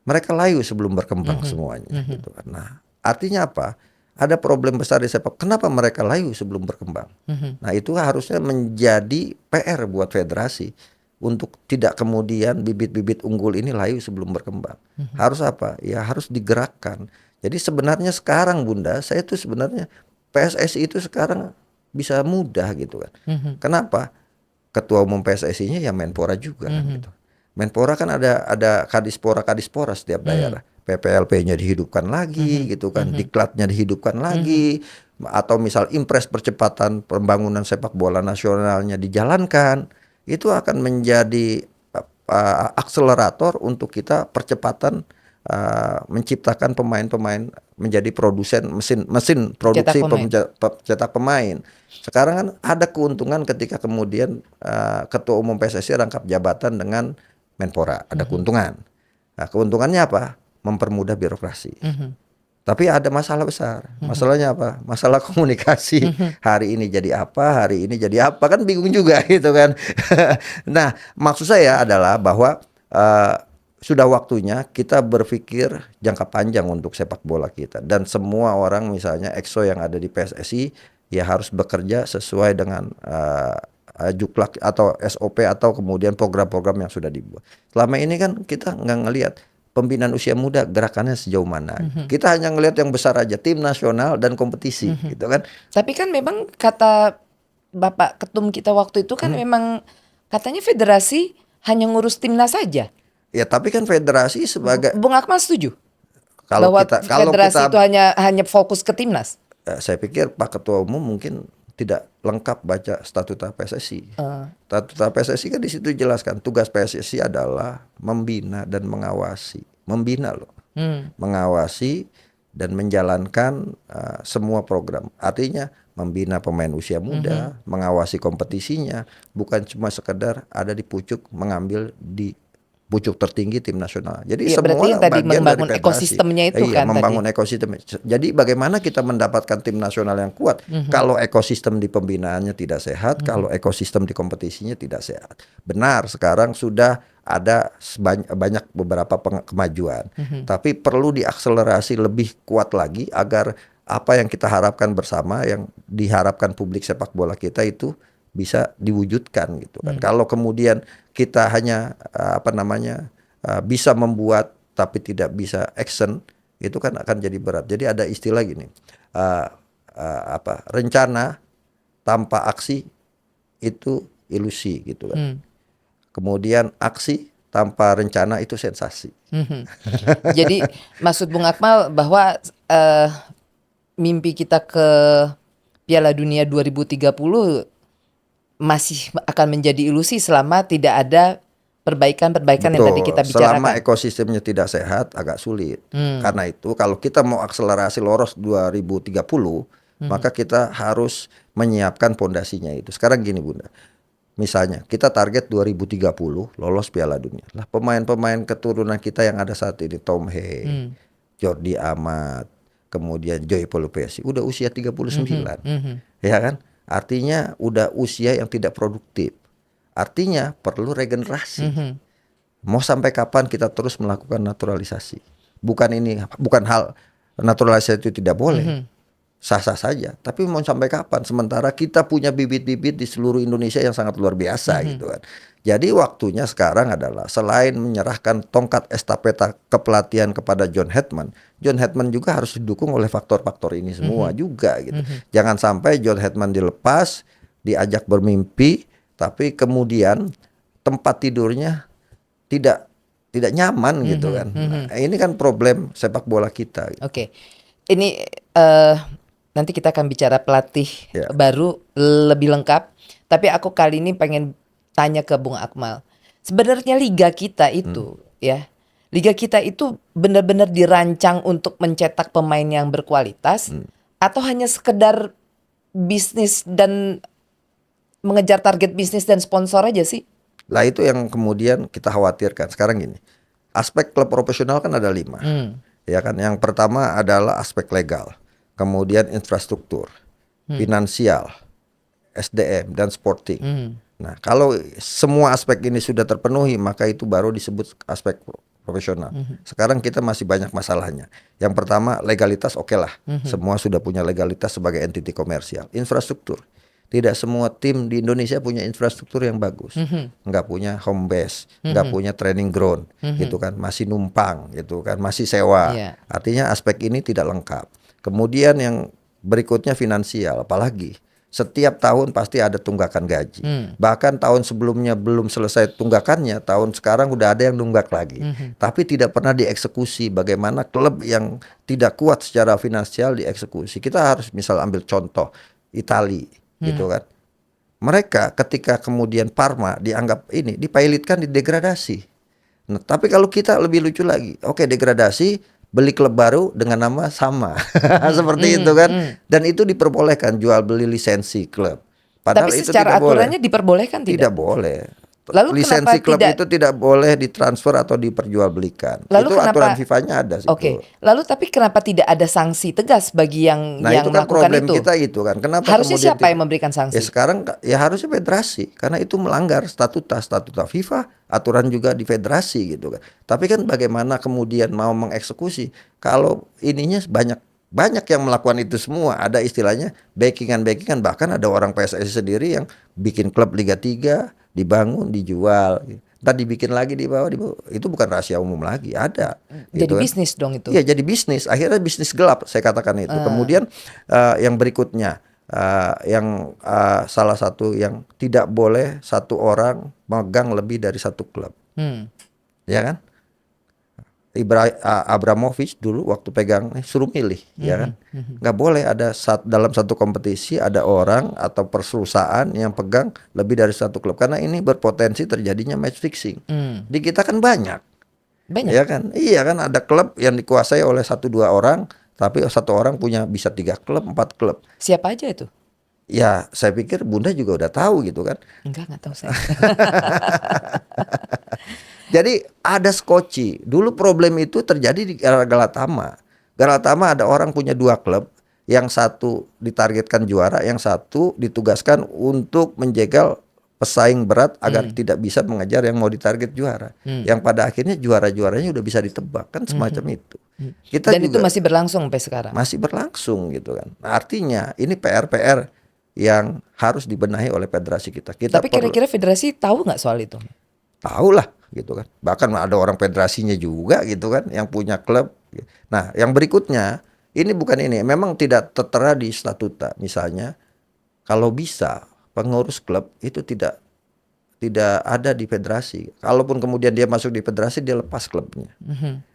S1: mereka layu sebelum berkembang semuanya, gitu kan. Nah, artinya apa? Ada problem besar di sepak. Kenapa mereka layu sebelum berkembang? Nah, itu harusnya menjadi PR buat federasi untuk tidak kemudian bibit-bibit unggul ini layu sebelum berkembang. Harus apa? Ya harus digerakkan. Jadi sebenarnya sekarang Bunda, saya tuh sebenarnya PSSI itu sekarang bisa mudah gitu kan. Kenapa? Ketua umum PSSI-nya ya Menpora juga kan gitu. Menpora kan ada kadispora setiap daerah. PPLP-nya dihidupkan lagi gitu kan, diklatnya dihidupkan lagi, atau misal impres percepatan pembangunan sepak bola nasionalnya dijalankan, itu akan menjadi akselerator untuk kita percepatan menciptakan pemain-pemain menjadi produsen mesin produksi pencetak pemain. Sekarang kan ada keuntungan ketika kemudian ketua umum PSSI rangkap jabatan dengan Menpora, ada keuntungan. Nah, keuntungannya apa? Mempermudah birokrasi. Tapi ada masalah besar. Masalahnya apa? Masalah komunikasi. Hari ini jadi apa, hari ini jadi apa, kan bingung juga gitu kan. Nah, maksud saya adalah bahwa sudah waktunya kita berpikir jangka panjang untuk sepak bola kita. Dan semua orang misalnya EXO yang ada di PSSI ya harus bekerja sesuai dengan juklak atau SOP atau kemudian program-program yang sudah dibuat. Selama ini kan kita nggak ngelihat pembinaan usia muda gerakannya sejauh mana. Kita hanya ngelihat yang besar aja, tim nasional dan kompetisi gitu kan.
S2: Tapi kan memang kata Bapak Ketum kita waktu itu kan memang katanya federasi hanya ngurus timnas saja.
S1: Ya tapi kan federasi sebagai
S2: Bung Akmal setuju
S1: kalau
S2: bahwa
S1: kalau
S2: federasi
S1: kita
S2: itu hanya fokus ke timnas.
S1: Saya pikir Pak Ketua Umum mungkin tidak lengkap baca statuta PSSI. Statuta PSSI kan di situ jelaskan tugas PSSI adalah membina dan mengawasi, membina loh, mengawasi dan menjalankan semua program. Artinya membina pemain usia muda, mengawasi kompetisinya, bukan cuma sekedar ada di pucuk mengambil di pucuk tertinggi tim nasional. Jadi
S2: ya,
S1: semua
S2: berarti tadi
S1: bagian
S2: membangun
S1: dari
S2: ekosistemnya itu kan
S1: membangun
S2: tadi.
S1: ekosistem. Jadi bagaimana kita mendapatkan tim nasional yang kuat kalau ekosistem di pembinaannya tidak sehat, kalau ekosistem di kompetisinya tidak sehat. Benar, sekarang sudah ada banyak beberapa kemajuan, tapi perlu diakselerasi lebih kuat lagi agar apa yang kita harapkan bersama, yang diharapkan publik sepak bola kita itu bisa diwujudkan gitu kan. Kalau kemudian kita hanya bisa membuat tapi tidak bisa action, itu kan akan jadi berat. Jadi ada istilah gini, rencana tanpa aksi itu ilusi gitu kan. Kemudian aksi tanpa rencana itu sensasi.
S2: Jadi maksud Bung Akmal bahwa mimpi kita ke Piala Dunia 2030 masih akan menjadi ilusi selama tidak ada perbaikan-perbaikan yang tadi
S1: Betul.
S2: kita
S1: Selama
S2: bicarakan.
S1: ekosistemnya tidak sehat agak sulit.
S2: Hmm.
S1: Karena itu kalau kita mau akselerasi lolos 2030, maka kita harus menyiapkan pondasinya itu. Sekarang gini Bunda. Misalnya kita target 2030 lolos Piala Dunia. Lah pemain-pemain keturunan kita yang ada saat ini Tom Hay, Jordi Amat, kemudian Joy Pelupesi udah usia 39. Ya kan? Artinya udah usia yang tidak produktif. Artinya perlu regenerasi. Mau sampai kapan kita terus melakukan naturalisasi? Bukan hal naturalisasi itu tidak boleh. Sah-sah saja. Tapi mau sampai kapan? Sementara kita punya bibit-bibit di seluruh Indonesia yang sangat luar biasa gitu kan. Jadi waktunya sekarang adalah selain menyerahkan tongkat estafeta kepelatihan kepada John Hetman juga harus didukung oleh faktor-faktor ini semua juga gitu. Jangan sampai John Hetman dilepas, diajak bermimpi, tapi kemudian tempat tidurnya tidak nyaman gitu kan. Nah, ini kan problem sepak bola kita. Gitu.
S2: Oke, ini nanti kita akan bicara pelatih
S1: Ya.
S2: baru lebih lengkap. Tapi aku kali ini pengen tanya ke Bung Akmal. Sebenarnya liga kita itu, ya, liga kita itu benar-benar dirancang untuk mencetak pemain yang berkualitas, atau hanya sekedar bisnis dan mengejar target bisnis dan sponsor aja sih?
S1: Lah itu yang kemudian kita khawatirkan. Sekarang gini, aspek klub profesional kan ada 5. Ya kan, yang pertama adalah aspek legal, kemudian infrastruktur, finansial, SDM dan sporting. Nah, kalau semua aspek ini sudah terpenuhi, maka itu baru disebut aspek profesional. Sekarang kita masih banyak masalahnya. Yang pertama legalitas, oke lah, semua sudah punya legalitas sebagai entiti komersial. Infrastruktur, tidak semua tim di Indonesia punya infrastruktur yang bagus, nggak punya home base, nggak punya training ground, gitu kan, masih numpang, gitu kan, masih sewa.
S2: Iya.
S1: Artinya aspek ini tidak lengkap. Kemudian yang berikutnya finansial, apalagi setiap tahun pasti ada tunggakan gaji. Bahkan tahun sebelumnya belum selesai tunggakannya, tahun sekarang udah ada yang nunggak lagi. Tapi tidak pernah dieksekusi. Bagaimana klub yang tidak kuat secara finansial dieksekusi. Kita harus misal ambil contoh Itali, gitu kan. Mereka ketika kemudian Parma dianggap ini dipailitkan, didegradasi. Nah, tapi kalau kita lebih lucu lagi, oke, degradasi, beli klub baru dengan nama sama, seperti itu kan, dan itu diperbolehkan jual beli lisensi klub. Padahal
S2: Tapi
S1: itu
S2: secara
S1: tidak boleh.
S2: aturannya diperbolehkan
S1: Tidak
S2: tidak?
S1: boleh.
S2: Lalu
S1: Lisensi
S2: kenapa
S1: klub
S2: tidak-
S1: itu tidak boleh ditransfer atau diperjualbelikan.
S2: Lalu
S1: Itu
S2: kenapa-
S1: aturan FIFA-nya ada situ.
S2: Oke, lalu tapi kenapa tidak ada sanksi tegas bagi yang
S1: Nah itu kan
S2: melakukan
S1: problem
S2: itu?
S1: kita itu kan. Kenapa
S2: Harusnya
S1: kemudian
S2: siapa yang memberikan sanksi?
S1: Ya sekarang ya harusnya federasi, karena itu melanggar statuta FIFA, aturan juga di federasi gitu kan. Tapi kan bagaimana kemudian mau mengeksekusi kalau ininya banyak yang melakukan itu semua. Ada istilahnya backingan, bahkan ada orang PSSI sendiri yang bikin klub Liga 3, dibangun, dijual, ntar dibikin lagi di bawah. Itu bukan rahasia umum lagi, ada.
S2: Jadi
S1: gitu kan.
S2: bisnis dong itu.
S1: Iya, jadi bisnis. Akhirnya bisnis gelap, saya katakan itu. Kemudian yang berikutnya, yang salah satu yang tidak boleh satu orang megang lebih dari satu klub, ya kan? Abramovich dulu waktu pegang suruh milih, ya kan? Nggak boleh ada dalam satu kompetisi ada orang atau perusahaan yang pegang lebih dari satu klub, karena ini berpotensi terjadinya match fixing. Di kita kan banyak.
S2: Banyak.
S1: Ya kan, iya kan, ada klub yang dikuasai oleh 1-2 orang, tapi satu orang punya bisa 3 klub, 4 klub.
S2: Siapa aja itu?
S1: Ya, saya pikir Bunda juga udah tahu gitu kan.
S2: Enggak tahu saya.
S1: Jadi ada skoci. Dulu problem itu terjadi di Galatama. Galatama ada orang punya 2 klub, yang satu ditargetkan juara, yang satu ditugaskan untuk menjegal pesaing berat agar tidak bisa mengejar yang mau ditarget juara. Yang pada akhirnya juara-juaranya udah bisa ditebak kan, semacam itu. Kita
S2: Dan itu
S1: juga
S2: masih berlangsung sampai sekarang.
S1: masih berlangsung gitu kan. Nah, artinya ini PR yang harus dibenahi oleh federasi kita. Kita
S2: Tapi
S1: perlu
S2: kira-kira federasi tahu nggak soal itu?
S1: tahu lah gitu kan. Bahkan ada orang federasinya juga gitu kan yang punya klub. Nah, yang berikutnya ini bukan ini, memang tidak tertera di statuta. Misalnya kalau bisa pengurus klub itu tidak ada di federasi. Kalaupun kemudian dia masuk di federasi, dia lepas klubnya.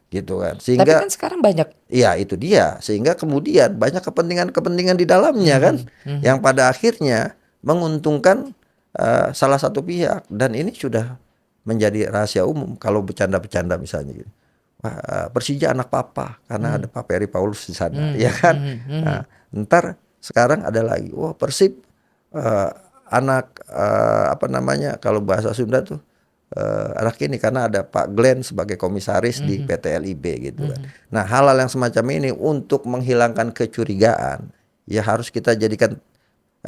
S1: Gitu kan.
S2: Tapi
S1: Sehingga
S2: kan sekarang banyak.
S1: iya itu dia, sehingga kemudian banyak kepentingan di dalamnya kan, yang pada akhirnya menguntungkan salah satu pihak, dan ini sudah menjadi rahasia umum kalau bercanda-bercanda misalnya gitu. Wah, Persija anak papa karena ada Pak Peri Paulus di sana, ya kan? Nah, ntar sekarang ada lagi, wah Persib anak apa namanya kalau bahasa Sunda tuh anak ini karena ada Pak Glenn sebagai komisaris di PT LIB gitu kan. Nah, hal-hal yang semacam ini untuk menghilangkan kecurigaan, ya harus kita jadikan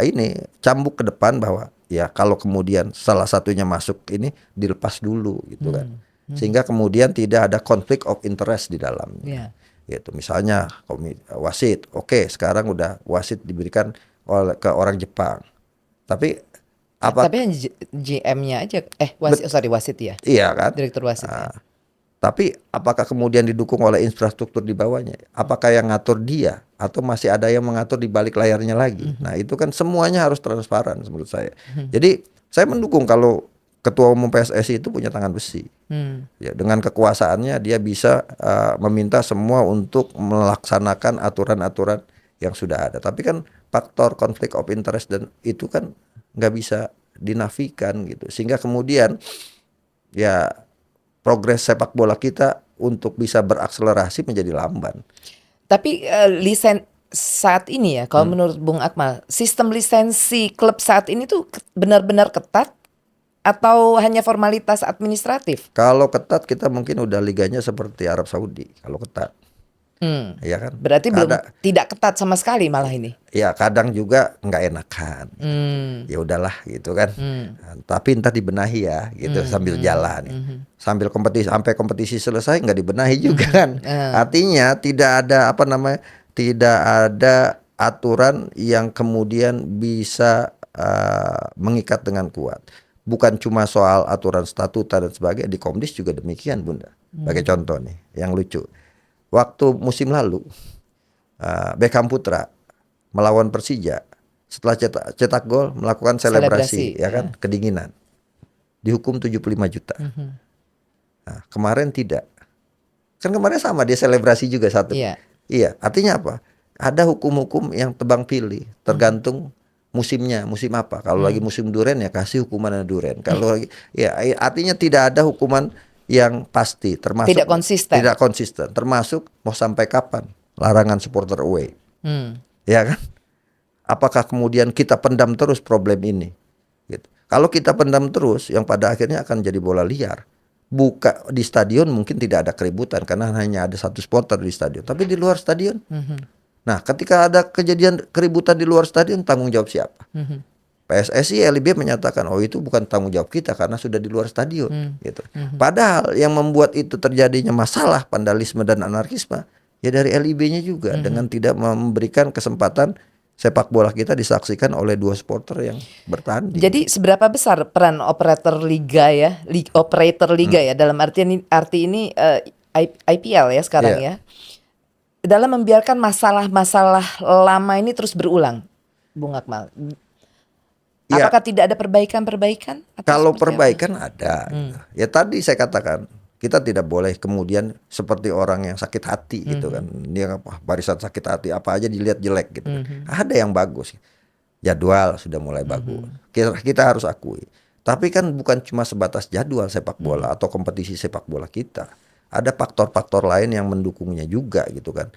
S1: ini cambuk ke depan bahwa ya kalau kemudian salah satunya masuk ini dilepas dulu gitu kan. Sehingga kemudian tidak ada konflik of interest di dalamnya.
S2: Ya.
S1: Gitu. Misalnya wasit, oke, sekarang udah wasit diberikan ke orang Jepang. Tapi apa
S2: Tapi hanya GM-nya aja, wasit ya,
S1: iya kan?
S2: direktur wasit ya.
S1: Tapi apakah kemudian didukung oleh infrastruktur di bawahnya? Apakah yang ngatur dia atau masih ada yang mengatur di balik layarnya lagi? Nah, itu kan semuanya harus transparan menurut saya. Jadi saya mendukung kalau ketua umum PSSI itu punya tangan besi. Ya, dengan kekuasaannya dia bisa meminta semua untuk melaksanakan aturan-aturan yang sudah ada. Tapi kan faktor konflik of interest dan itu kan nggak bisa dinafikan gitu. Sehingga kemudian ya progres sepak bola kita untuk bisa berakselerasi menjadi lamban.
S2: Tapi saat ini ya, kalau menurut Bung Akmal, sistem lisensi klub saat ini tuh benar-benar ketat atau hanya formalitas administratif?
S1: Kalau ketat kita mungkin udah liganya seperti Arab Saudi kalau ketat. Ya kan?
S2: Berarti tidak ketat sama sekali malah ini.
S1: Ya kadang juga nggak enakan. Ya udahlah gitu kan. Tapi ntar dibenahi ya gitu sambil jalan. Sambil sampai kompetisi selesai nggak dibenahi juga kan. Artinya tidak ada tidak ada aturan yang kemudian bisa mengikat dengan kuat. Bukan cuma soal aturan statuta dan sebagainya, di Komdis juga demikian Bunda. Sebagai contoh nih yang lucu. Waktu musim lalu Beckham Putra melawan Persija, setelah cetak gol melakukan selebrasi ya kan, kedinginan. Dihukum 75 juta. Nah, kemarin tidak. Kan kemarin sama dia selebrasi juga satu. Iya, artinya apa? Ada hukum-hukum yang tebang pilih, tergantung musimnya, musim apa. Kalau lagi musim duren ya kasih hukuman duren. Kalau lagi ya artinya tidak ada hukuman yang pasti, termasuk tidak konsisten, termasuk mau sampai kapan larangan supporter away, ya kan? Apakah kemudian kita pendam terus problem ini? Gitu. Kalau kita pendam terus, yang pada akhirnya akan jadi bola liar. Buka di stadion mungkin tidak ada keributan karena hanya ada satu supporter di stadion, tapi di luar stadion. Nah, ketika ada kejadian keributan di luar stadion, tanggung jawab siapa? PSSI LIB menyatakan itu bukan tanggung jawab kita karena sudah di luar stadion gitu. Padahal yang membuat itu terjadinya masalah vandalisme dan anarkisme ya dari LIB-nya juga dengan tidak memberikan kesempatan sepak bola kita disaksikan oleh dua supporter yang bertanding.
S2: Jadi seberapa besar peran operator liga ya, ya dalam arti ini IPL ya sekarang ya, dalam membiarkan masalah-masalah lama ini terus berulang, Bung Akmal? Apakah tidak ada perbaikan-perbaikan?
S1: Kalau perbaikan ada. Gitu. Ya tadi saya katakan kita tidak boleh kemudian seperti orang yang sakit hati gitu kan. Dia barisan sakit hati apa aja dilihat jelek gitu. Ada yang bagus. Jadwal sudah mulai bagus. Kita harus akui. Tapi kan bukan cuma sebatas jadwal sepak bola atau kompetisi sepak bola kita. Ada faktor-faktor lain yang mendukungnya juga gitu kan.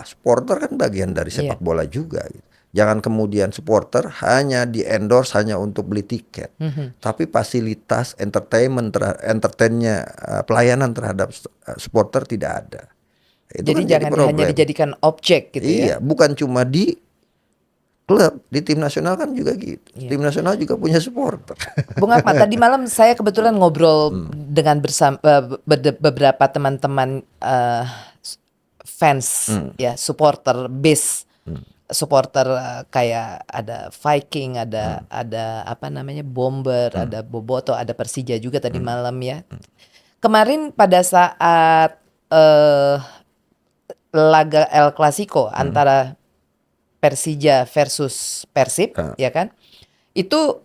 S1: Supporter kan bagian dari sepak bola juga gitu. Jangan kemudian supporter hanya di-endorse hanya untuk beli tiket. Tapi fasilitas entertainnya pelayanan terhadap supporter tidak ada. Itu
S2: jadi
S1: kan
S2: jangan hanya dijadikan objek gitu ya.
S1: Iya, bukan cuma di klub, di tim nasional kan juga gitu. Tim nasional juga punya supporter.
S2: Bung Akmal, tadi malam saya kebetulan ngobrol dengan beberapa teman-teman fans ya, supporter base. Supporter kayak ada Viking, ada Bomber, ada Boboto, ada Persija juga tadi malam ya. Kemarin pada saat laga El Clasico antara Persija versus Persib ya kan. Itu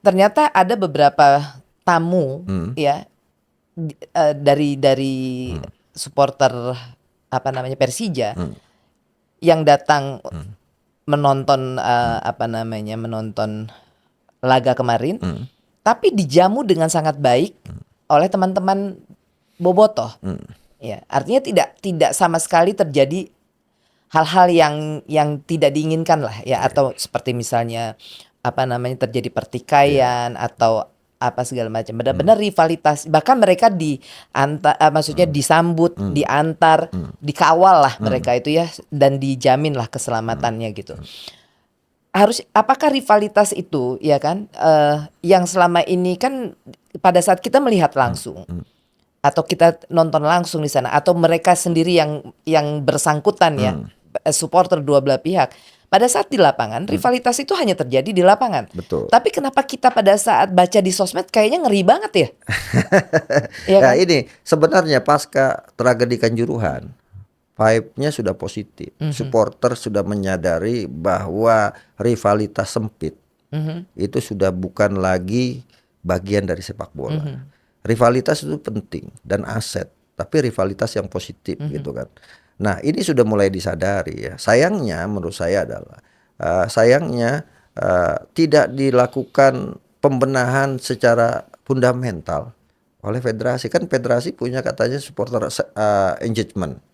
S2: ternyata ada beberapa tamu ya dari supporter Persija yang datang menonton menonton laga kemarin,
S1: Hmm.
S2: tapi dijamu dengan sangat baik oleh teman-teman Bobotoh. Ya, artinya tidak sama sekali terjadi hal-hal yang tidak diinginkan lah ya, atau seperti misalnya apa namanya terjadi pertikaian atau apa segala macam. Benar-benar rivalitas, bahkan mereka maksudnya disambut, diantar, dikawal lah mereka itu ya, dan dijamin lah keselamatannya gitu. Apakah rivalitas itu ya kan yang selama ini kan pada saat kita melihat langsung atau kita nonton langsung di sana, atau mereka sendiri yang bersangkutan ya, supporter dua belah pihak, pada saat di lapangan rivalitas itu hanya terjadi di lapangan.
S1: Betul.
S2: Tapi kenapa kita pada saat baca di sosmed kayaknya ngeri banget ya? Iya
S1: Ya
S2: kan?
S1: ini sebenarnya pasca tragedi Kanjuruhan, vibe-nya sudah positif. Supporter sudah menyadari bahwa rivalitas sempit itu sudah bukan lagi bagian dari sepak bola. Rivalitas itu penting dan aset, tapi rivalitas yang positif gitu kan. Nah, ini sudah mulai disadari ya. Sayangnya menurut saya adalah tidak dilakukan pembenahan secara fundamental oleh federasi. Kan federasi punya katanya supporter engagement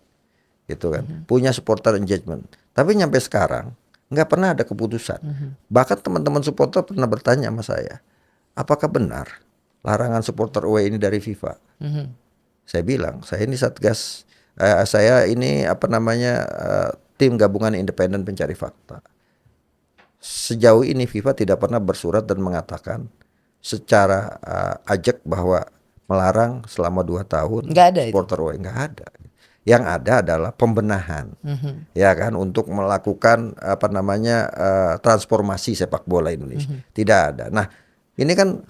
S1: gitu kan, punya supporter engagement. Tapi nyampe sekarang nggak pernah ada keputusan. Bahkan teman-teman supporter pernah bertanya sama saya, apakah benar larangan supporter away ini dari FIFA? Saya bilang, saya ini satgas, saya ini tim gabungan independen pencari fakta. Sejauh ini FIFA tidak pernah bersurat dan mengatakan secara ajak bahwa melarang selama 2 tahun
S2: Nggak ada itu.
S1: supporter away, nggak ada. Yang ada adalah pembenahan, ya kan, untuk melakukan transformasi sepak bola Indonesia. Tidak ada. Nah, ini kan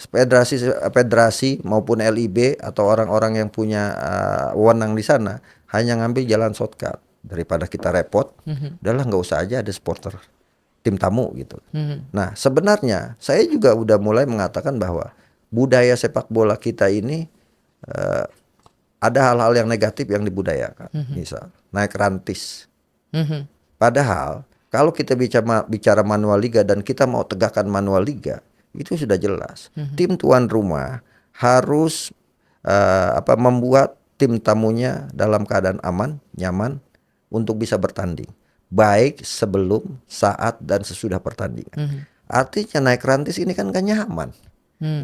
S1: federasi maupun LIB atau orang-orang yang punya wewenang di sana hanya ngambil jalan shortcut. Daripada kita repot, udahlah nggak usah aja ada supporter tim tamu gitu. Nah, sebenarnya saya juga udah mulai mengatakan bahwa budaya sepak bola kita ini ada hal-hal yang negatif yang dibudayakan. Misal naik rantis. Padahal kalau kita bicara manual liga dan kita mau tegakkan manual liga, itu sudah jelas. Tim tuan rumah harus membuat tim tamunya dalam keadaan aman, nyaman untuk bisa bertanding, baik sebelum, saat, dan sesudah pertandingan. Artinya naik rantis ini kan gak nyaman.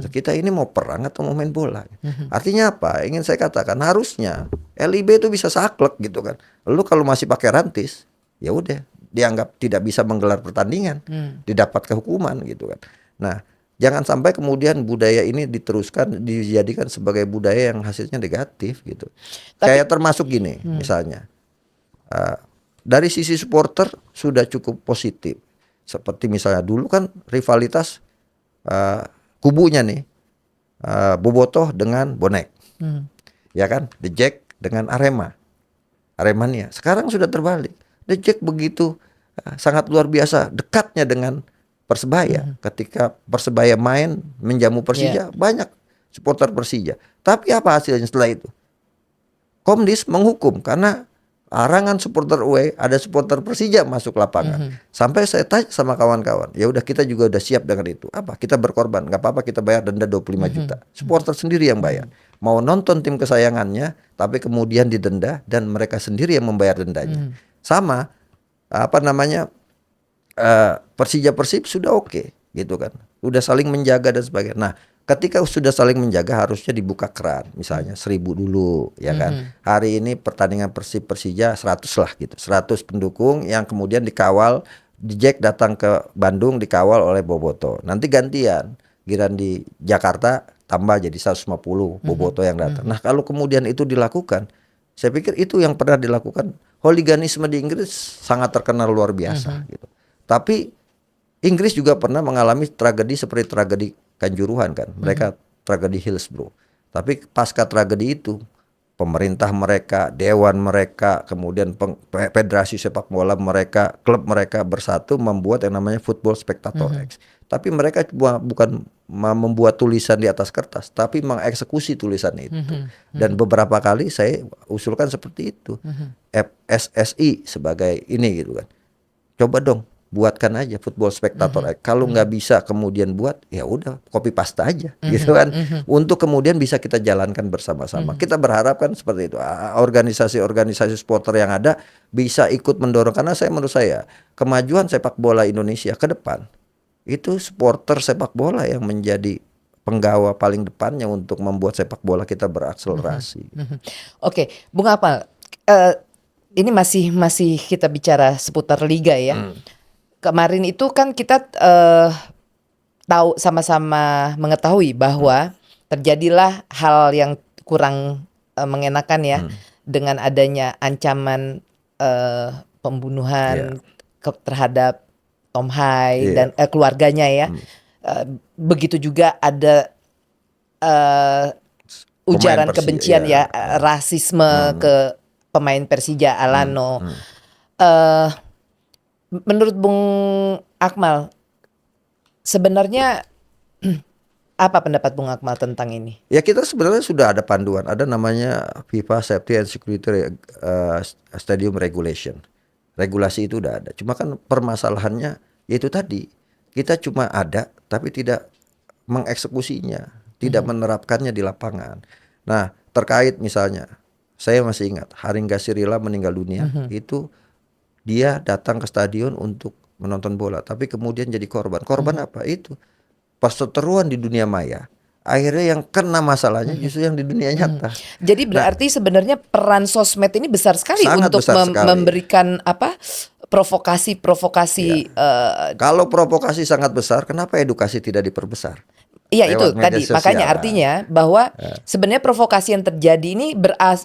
S1: Kita ini mau perang atau mau main bola? Artinya apa? Ingin saya katakan harusnya LIB itu bisa saklek gitu kan. Lalu kalau masih pakai rantis, ya udah dianggap tidak bisa menggelar pertandingan, didapat kehukuman gitu kan. Nah, jangan sampai kemudian budaya ini diteruskan dijadikan sebagai budaya yang hasilnya negatif gitu. Kayak termasuk gini, misalnya dari sisi supporter sudah cukup positif. Seperti misalnya dulu kan rivalitas kubunya nih Bobotoh dengan Bonek, ya kan, The Jack dengan Aremania. Sekarang sudah terbalik. The Jack begitu sangat luar biasa dekatnya dengan Persebaya. Ketika Persebaya main menjamu Persija, banyak supporter Persija. Tapi apa hasilnya setelah itu? Komdis menghukum karena larangan supporter away, ada supporter Persija masuk lapangan. Sampai saya tanya sama kawan-kawan, ya udah kita juga udah siap dengan itu. Apa? Kita berkorban, nggak apa-apa kita bayar denda 25 juta. Supporter sendiri yang bayar. Mau nonton tim kesayangannya, tapi kemudian didenda dan mereka sendiri yang membayar dendanya. Sama Persija Persib sudah oke, gitu kan. Udah saling menjaga dan sebagainya. Nah, ketika sudah saling menjaga harusnya dibuka keran, misalnya 1000 dulu, ya kan. Hari ini pertandingan Persib Persija 100 lah gitu, 100 pendukung yang kemudian dikawal, di Jack datang ke Bandung dikawal oleh Bobotoh. Nanti gantian, giliran di Jakarta tambah jadi 150 Bobotoh yang datang. Nah, kalau kemudian itu dilakukan, saya pikir itu yang pernah dilakukan. Hooliganisme di Inggris sangat terkenal luar biasa gitu. Tapi Inggris juga pernah mengalami tragedi seperti tragedi Kanjuruhan kan. Mereka tragedi Hillsborough. Tapi pasca tragedi itu pemerintah mereka, dewan mereka, kemudian federasi sepak bola mereka, klub mereka bersatu membuat yang namanya Football Spectator Act. Tapi mereka bukan membuat tulisan di atas kertas, tapi mengeksekusi tulisan itu. Dan beberapa kali saya usulkan seperti itu. FSSI sebagai ini gitu kan. Coba dong buatkan aja Football Spectator Act. Kalau nggak bisa kemudian buat, ya udah copy paste aja, gitu kan. Untuk kemudian bisa kita jalankan bersama-sama. Kita berharap kan seperti itu. Organisasi-organisasi supporter yang ada bisa ikut mendorong, karena menurut saya kemajuan sepak bola Indonesia ke depan itu supporter sepak bola yang menjadi penggawa paling depannya untuk membuat sepak bola kita berakselerasi.
S2: Oke, Bung Akmal, ini masih kita bicara seputar liga ya. Kemarin itu kan kita tahu sama-sama mengetahui bahwa terjadilah hal yang kurang mengenakan ya, dengan adanya ancaman pembunuhan terhadap Tom Hai dan keluarganya ya. Begitu juga ada ujaran
S1: Persija,
S2: kebencian ya, rasisme ke pemain Persija Alano. Menurut Bung Akmal, sebenarnya apa pendapat Bung Akmal tentang ini?
S1: Ya, kita sebenarnya sudah ada panduan, ada namanya FIFA Safety and Security Stadium Regulation. Regulasi itu udah ada. Cuma kan permasalahannya yaitu tadi, kita cuma ada tapi tidak mengeksekusinya, tidak menerapkannya di lapangan. Nah, terkait misalnya, saya masih ingat Haringga Sirila meninggal dunia, itu dia datang ke stadion untuk menonton bola, tapi kemudian jadi korban. Korban apa? Itu perseteruan di dunia maya. Akhirnya yang kena masalahnya justru yang di dunia nyata.
S2: Jadi berarti sebenarnya peran sosmed ini besar sekali
S1: Sangat
S2: untuk
S1: besar sekali.
S2: memberikan provokasi.
S1: Kalau provokasi sangat besar, kenapa edukasi tidak diperbesar?
S2: Iya itu
S1: Lewat media
S2: tadi,
S1: sosial.
S2: makanya artinya bahwa sebenarnya provokasi yang terjadi ini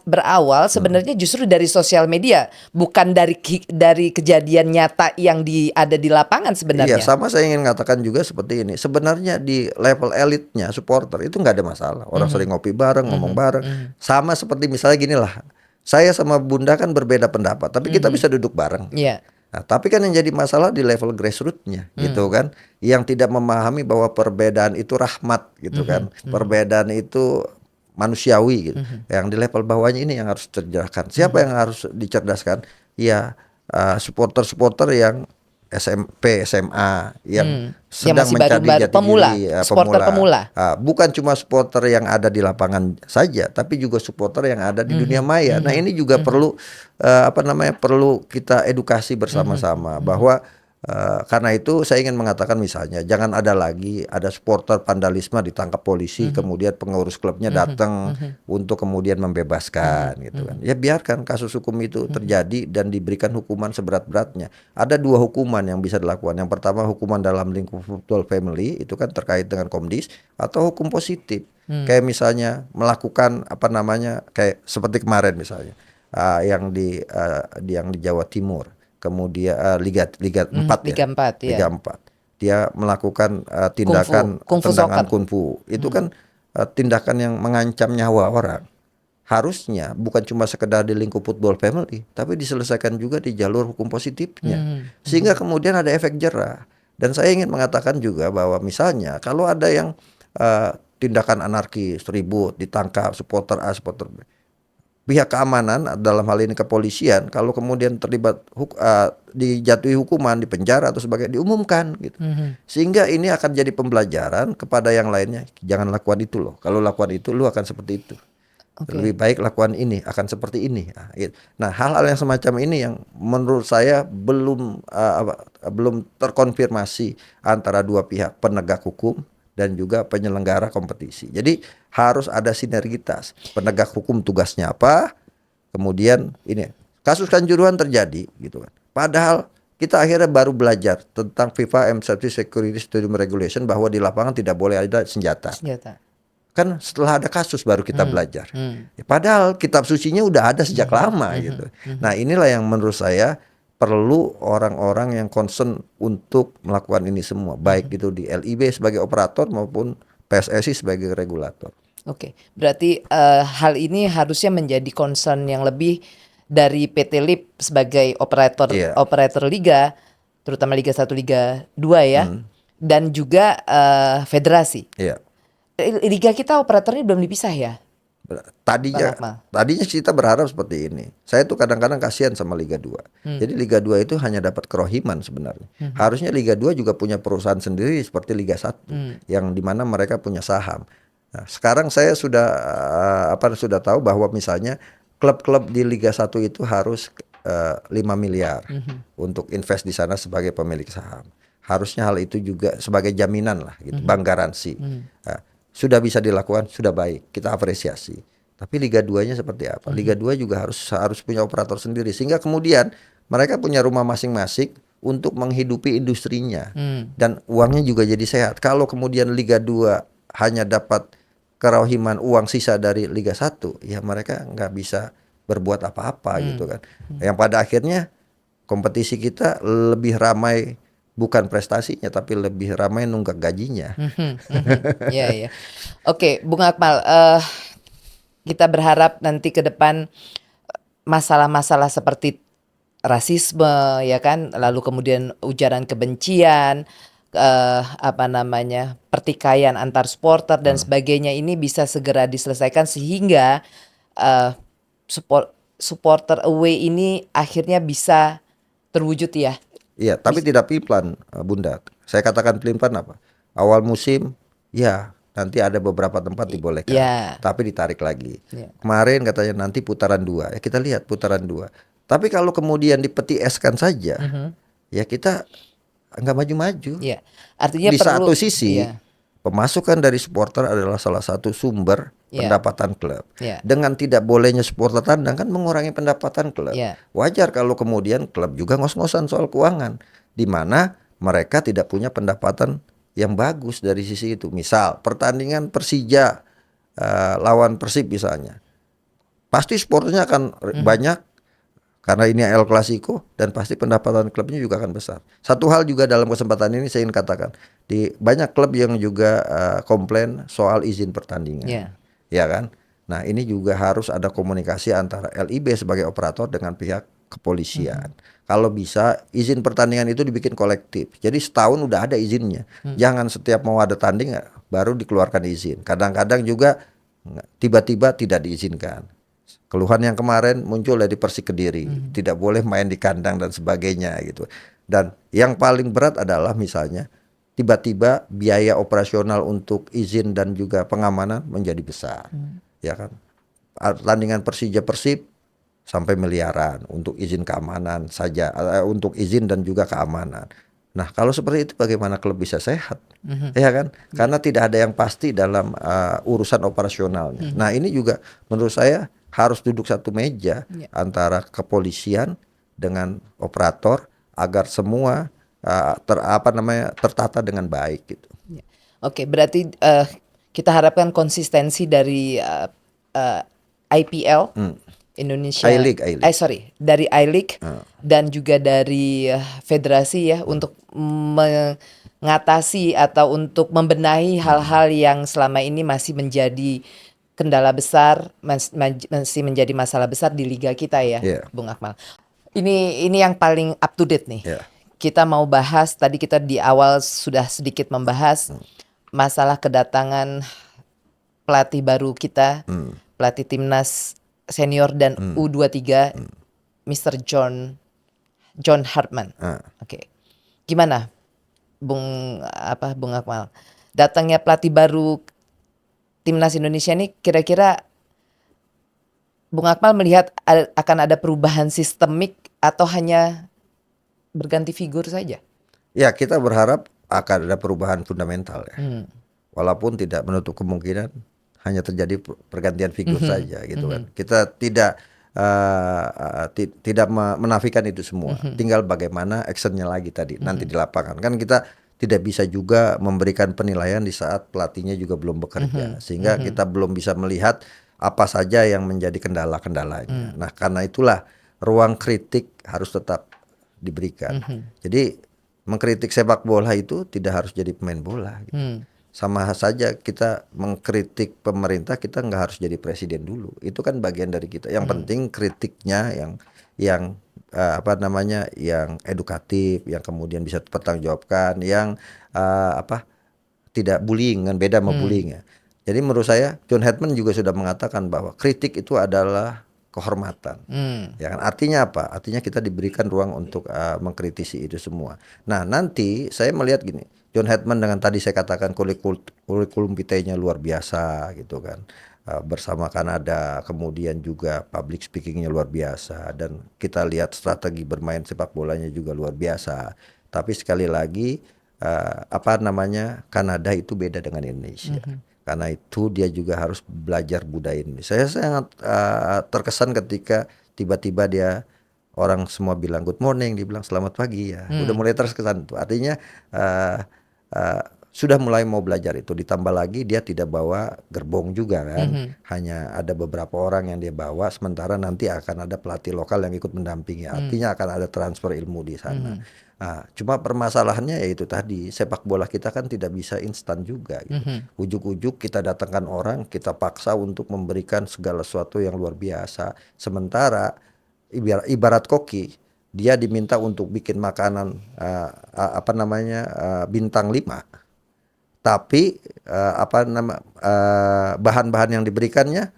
S2: berawal sebenarnya justru dari sosial media, bukan dari kejadian nyata yang ada di lapangan sebenarnya.
S1: Iya, sama saya ingin mengatakan juga seperti ini. Sebenarnya di level elitnya supporter itu nggak ada masalah. Orang sering ngopi bareng, ngomong bareng. Sama seperti misalnya gini lah, saya sama Bunda kan berbeda pendapat, tapi kita bisa duduk bareng.
S2: Iya.
S1: Nah, tapi kan yang jadi masalah di level grassroots-nya gitu kan, yang tidak memahami bahwa perbedaan itu rahmat gitu kan, perbedaan itu manusiawi gitu. Yang di level bawahnya ini yang harus dicerdaskan. Siapa yang harus dicerdaskan? Ya supporter-supporter yang SMP, SMA yang sedang
S2: masih
S1: mencari
S2: baru
S1: jati
S2: pemula,
S1: diri,
S2: supporter pemula.
S1: Bukan cuma supporter yang ada di lapangan saja, tapi juga supporter yang ada di dunia maya. Nah, ini juga perlu perlu kita edukasi bersama-sama bahwa karena itu saya ingin mengatakan misalnya jangan ada lagi ada supporter vandalisme ditangkap polisi, kemudian pengurus klubnya datang untuk kemudian membebaskan gitu kan. Ya biarkan kasus hukum itu terjadi dan diberikan hukuman seberat-beratnya. Ada dua hukuman yang bisa dilakukan. Yang pertama hukuman dalam lingkup football family, itu kan terkait dengan komdis, atau hukum positif. Kayak misalnya melakukan kayak seperti kemarin misalnya yang di Jawa Timur. Kemudian Liga 4
S2: Liga 4 ya.
S1: Liga 4. Dia melakukan tindakan tendangan kungfu. Itu kan tindakan yang mengancam nyawa orang. Harusnya bukan cuma sekedar di lingkup football family, tapi diselesaikan juga di jalur hukum positifnya. Sehingga kemudian ada efek jerah. Dan saya ingin mengatakan juga bahwa misalnya kalau ada yang tindakan anarkis, ribut, ditangkap supporter A, supporter B, pihak keamanan dalam hal ini kepolisian kalau kemudian terlibat dijatuhi hukuman, dipenjara atau sebagainya, diumumkan gitu. Sehingga ini akan jadi pembelajaran kepada yang lainnya, jangan lakukan itu loh. Kalau lakukan itu lu akan seperti itu. Lebih baik lakukan ini, akan seperti ini. Nah, hal-hal yang semacam ini yang menurut saya belum terkonfirmasi antara dua pihak, penegak hukum dan juga penyelenggara kompetisi. Jadi harus ada sinergitas. Penegak hukum tugasnya apa? Kemudian ini kasus Kanjuruhan terjadi gitu kan. Padahal kita akhirnya baru belajar tentang FIFA Safety Security Stadium Regulation bahwa di lapangan tidak boleh ada senjata. Kan setelah ada kasus baru kita belajar. Ya, padahal kitab sucinya udah ada sejak lama gitu. Nah, inilah yang menurut saya perlu orang-orang yang concern untuk melakukan ini semua, baik itu di LIB sebagai operator maupun PSSI sebagai regulator.
S2: Oke, berarti hal ini harusnya menjadi concern yang lebih dari PT LIB sebagai operator liga, terutama Liga 1, Liga 2 ya, dan juga federasi. Liga kita operatornya belum dipisah ya?
S1: Tadinya
S2: Bang Akmal.
S1: tadinya kita berharap seperti ini. Saya tuh kadang-kadang kasihan sama Liga 2. Jadi Liga 2 itu hanya dapat kerohiman sebenarnya. Harusnya Liga 2 juga punya perusahaan sendiri seperti Liga 1 yang dimana mereka punya saham. Nah, sekarang saya sudah tahu bahwa misalnya klub-klub di Liga 1 itu harus 5 miliar untuk invest di sana sebagai pemilik saham. Harusnya hal itu juga sebagai jaminan lah gitu, bank garansi. Nah, sudah bisa dilakukan, sudah baik, kita apresiasi. Tapi Liga 2-nya seperti apa? Liga 2 juga harus punya operator sendiri sehingga kemudian mereka punya rumah masing-masing untuk menghidupi industrinya dan uangnya juga jadi sehat. Kalau kemudian Liga 2 hanya dapat kerohiman uang sisa dari Liga 1, ya mereka nggak bisa berbuat apa-apa gitu kan. Yang pada akhirnya kompetisi kita lebih ramai bukan prestasinya tapi lebih ramai nunggak gajinya.
S2: Iya, iya. Oke, Bung Akmal, kita berharap nanti ke depan masalah-masalah seperti rasisme, ya kan, lalu kemudian ujaran kebencian, pertikaian antar supporter dan sebagainya ini bisa segera diselesaikan sehingga eh, supporter away ini akhirnya bisa terwujud ya.
S1: Iya, tapi tidak pelin-pelan, Bunda. Saya katakan pelin-pelan apa? Awal musim, ya nanti ada beberapa tempat dibolehkan,
S2: Ya.
S1: tapi ditarik lagi.
S2: Ya.
S1: Kemarin katanya nanti putaran 2, ya kita lihat putaran 2. Tapi kalau kemudian dipeti eskan saja, ya kita nggak maju-maju.
S2: Ya. Artinya
S1: Di
S2: perlu.
S1: satu sisi,
S2: Ya.
S1: pemasukan dari supporter adalah salah satu sumber
S2: Ya.
S1: pendapatan klub.
S2: Ya.
S1: Dengan tidak bolehnya supporter tandang kan mengurangi pendapatan klub.
S2: Ya.
S1: Wajar kalau kemudian klub juga ngos-ngosan soal keuangan, di mana mereka tidak punya pendapatan yang bagus dari sisi itu. Misal pertandingan Persija lawan Persib misalnya, pasti supporternya akan banyak karena ini El Clasico dan pasti pendapatan klubnya juga akan besar. Satu hal juga dalam kesempatan ini saya ingin katakan, di banyak klub yang juga komplain soal izin pertandingan.
S2: Ya.
S1: Ya kan? Nah, ini juga harus ada komunikasi antara LIB sebagai operator dengan pihak kepolisian. Kalau bisa izin pertandingan itu dibikin kolektif. Jadi setahun udah ada izinnya. Jangan setiap mau ada tanding baru dikeluarkan izin. Kadang-kadang juga tiba-tiba tidak diizinkan. Keluhan yang kemarin muncul dari Persik Kediri, tidak boleh main di kandang dan sebagainya gitu. Dan yang paling berat adalah misalnya tiba-tiba biaya operasional untuk izin dan juga pengamanan menjadi besar, ya kan? Pertandingan Persija Persib sampai miliaran untuk izin keamanan saja, untuk izin dan juga keamanan. Nah, kalau seperti itu bagaimana klub bisa sehat? Ya kan? Karena tidak ada yang pasti dalam urusan operasionalnya. Nah, ini juga menurut saya harus duduk satu meja antara kepolisian dengan operator agar semua tertata dengan baik gitu.
S2: Oke, berarti kita harapkan konsistensi dari IPL Indonesia,
S1: I-League.
S2: dari I-League dan juga dari federasi ya untuk mengatasi atau untuk membenahi hal-hal yang selama ini masih menjadi kendala besar, masih menjadi masalah besar di liga kita ya, Bung Akmal. Ini yang paling up to date nih. Kita mau bahas, tadi kita di awal sudah sedikit membahas masalah kedatangan pelatih baru kita, pelatih timnas senior dan U23, Mr. John Hartman. Oke. Gimana Bung Akmal? Datangnya pelatih baru timnas Indonesia ini kira-kira Bung Akmal melihat akan ada perubahan sistemik atau hanya berganti figur saja?
S1: Ya, kita berharap akan ada perubahan fundamental ya. Walaupun tidak menutup kemungkinan hanya terjadi pergantian figur saja gitu kan. Kita tidak menafikan itu semua. Tinggal bagaimana actionnya lagi tadi nanti di lapangan. Kan kita tidak bisa juga memberikan penilaian di saat pelatihnya juga belum bekerja, sehingga kita belum bisa melihat apa saja yang menjadi kendala-kendalanya. Nah, karena itulah ruang kritik harus tetap diberikan. Jadi mengkritik sepak bola itu tidak harus jadi pemain bola gitu. Sama saja kita mengkritik pemerintah, kita nggak harus jadi presiden dulu. Itu kan bagian dari kita. Yang penting kritiknya yang yang edukatif, yang kemudian bisa dipertanggungjawabkan, yang tidak bullying, kan beda sama bullying ya. Jadi menurut saya John Hedman juga sudah mengatakan bahwa kritik itu adalah kehormatan. Ya kan? Artinya apa? Artinya kita diberikan ruang untuk mengkritisi itu semua. Nah, nanti saya melihat gini, John Hedman dengan tadi saya katakan kurikulum vitae-nya luar biasa gitu kan. Bersama Kanada, kemudian juga public speaking-nya luar biasa, dan kita lihat strategi bermain sepak bolanya juga luar biasa. Tapi sekali lagi Kanada itu beda dengan Indonesia. Karena itu dia juga harus belajar budaya Indonesia. Saya sangat terkesan ketika tiba-tiba orang semua bilang good morning, dia bilang selamat pagi ya. Udah mulai terkesan tuh. Artinya sudah mulai mau belajar itu. Ditambah lagi dia tidak bawa gerbong juga kan. Hanya ada beberapa orang yang dia bawa, sementara nanti akan ada pelatih lokal yang ikut mendampingi. Artinya akan ada transfer ilmu di sana. Nah, cuma permasalahannya yaitu tadi, sepak bola kita kan tidak bisa instan juga gitu. Ujuk-ujuk kita datangkan orang, kita paksa untuk memberikan segala sesuatu yang luar biasa. Sementara ibarat koki, dia diminta untuk bikin makanan bintang 5. Tapi bahan-bahan yang diberikannya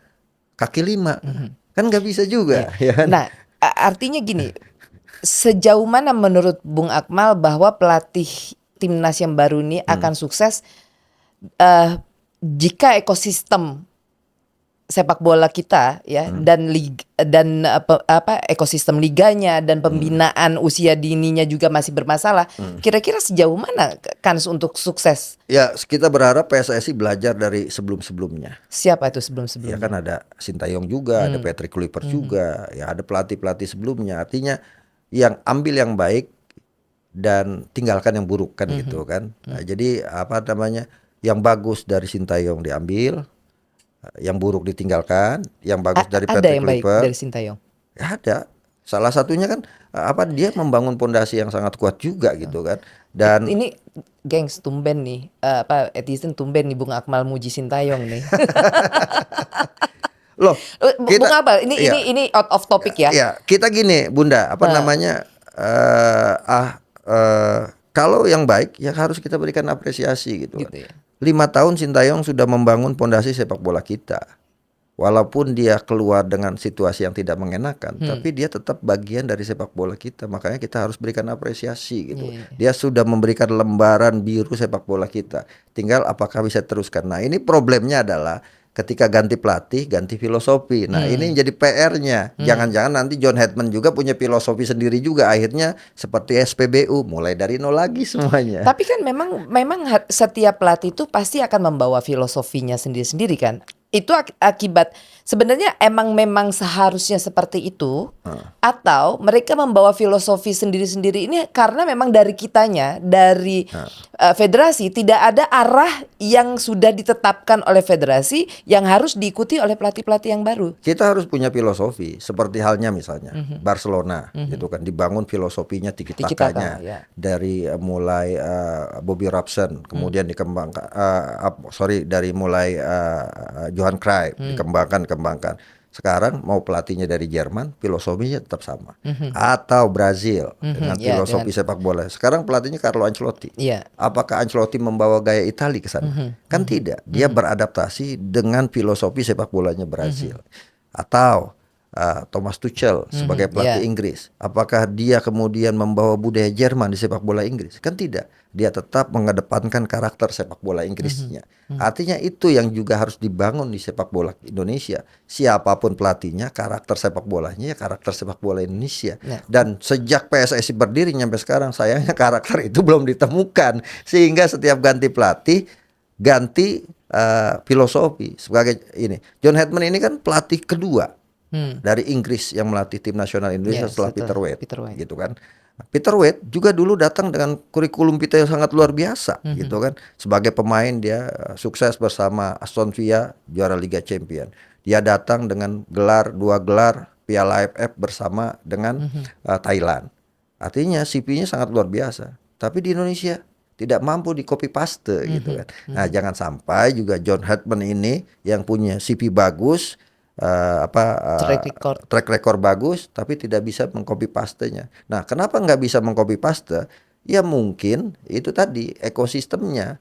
S1: kaki 5. Kan nggak bisa juga ya kan?
S2: Nah, artinya gini, sejauh mana menurut Bung Akmal bahwa pelatih timnas yang baru ini akan sukses jika ekosistem sepak bola kita ya dan ekosistem liganya dan pembinaan usia dininya juga masih bermasalah. Kira-kira sejauh mana kans untuk sukses?
S1: Ya, kita berharap PSSI belajar dari sebelum-sebelumnya.
S2: Siapa itu
S1: Ya
S2: sebelum-sebelumnya?
S1: kan ada Sintayong juga, ada Patrick Kluivert juga, ya ada pelatih-pelatih sebelumnya. Artinya yang ambil yang baik dan tinggalkan yang buruk kan gitu kan. Nah, jadi yang bagus dari Sintayong diambil, yang buruk ditinggalkan, yang bagus dari
S2: Ada
S1: Patrick
S2: yang baik
S1: Kluivert.
S2: dari Sintayong?
S1: Ya ada. Salah satunya kan dia membangun pondasi yang sangat kuat juga gitu kan. Dan
S2: Ini gengs tumben nih, Etizen tumben nih Bung Akmal muji Sintayong nih.
S1: loh,
S2: Bung Akmal,
S1: iya.
S2: ini out of topic ya.
S1: Ya, kita gini, Bunda, kalau yang baik ya harus kita berikan apresiasi gitu kan.
S2: Gitu ya.
S1: 5 tahun Sintayong sudah membangun pondasi sepak bola kita. Walaupun dia keluar dengan situasi yang tidak mengenakan, tapi dia tetap bagian dari sepak bola kita. Makanya kita harus berikan apresiasi gitu. Dia sudah memberikan lembaran biru sepak bola kita. Tinggal apakah bisa teruskan. Nah, ini problemnya adalah ketika ganti pelatih, ganti filosofi. Nah, ini jadi PR-nya. Jangan-jangan nanti John Hedman juga punya filosofi sendiri juga. Akhirnya seperti SPBU, mulai dari nol lagi semuanya.
S2: Tapi kan memang setiap pelatih itu pasti akan membawa filosofinya sendiri-sendiri kan. Itu akibat sebenarnya memang seharusnya seperti itu, atau mereka membawa filosofi sendiri-sendiri ini karena memang dari kitanya, dari federasi tidak ada arah yang sudah ditetapkan oleh federasi yang harus diikuti oleh pelatih-pelatih yang baru.
S1: Kita harus punya filosofi, seperti halnya misalnya Barcelona gitu kan, dibangun filosofinya tiki-takanya
S2: ya.
S1: dari mulai Bobby Robson, kemudian dikembangkan dari mulai Johan Cruyff dikembangkan. Sekarang mau pelatihnya dari Jerman, filosofinya tetap sama. Atau Brazil dengan filosofi sepak bola. Sekarang pelatihnya Carlo Ancelotti. Apakah Ancelotti membawa gaya Itali ke sana? Kan tidak. Dia beradaptasi dengan filosofi sepak bolanya Brazil. Atau Thomas Tuchel sebagai pelatih Inggris. Apakah dia kemudian membawa budaya Jerman di sepak bola Inggris? Kan tidak. Dia tetap mengedepankan karakter sepak bola Inggrisnya. Artinya itu yang juga harus dibangun di sepak bola Indonesia. Siapapun pelatihnya, karakter sepak bolanya ya karakter sepak bola Indonesia. Dan sejak PSSI berdiri sampai sekarang, sayangnya karakter itu belum ditemukan. Sehingga setiap ganti pelatih, ganti filosofi. Sebagai ini, John Hedman ini kan pelatih kedua dari Inggris yang melatih tim nasional Indonesia setelah Peter Wade. Gitu kan. Peter Wade juga dulu datang dengan kurikulum vitae yang sangat luar biasa gitu kan. Sebagai pemain dia sukses bersama Aston Villa juara Liga Champion. Dia datang dengan 2 gelar Piala AFF bersama dengan Thailand. Artinya CV-nya sangat luar biasa. Tapi di Indonesia tidak mampu di copy paste gitu kan. Nah, jangan sampai juga John Hedman ini yang punya CV bagus, track record bagus, tapi tidak bisa mengcopy pastenya. Nah, kenapa nggak bisa mengcopy paste? Ya mungkin itu tadi ekosistemnya.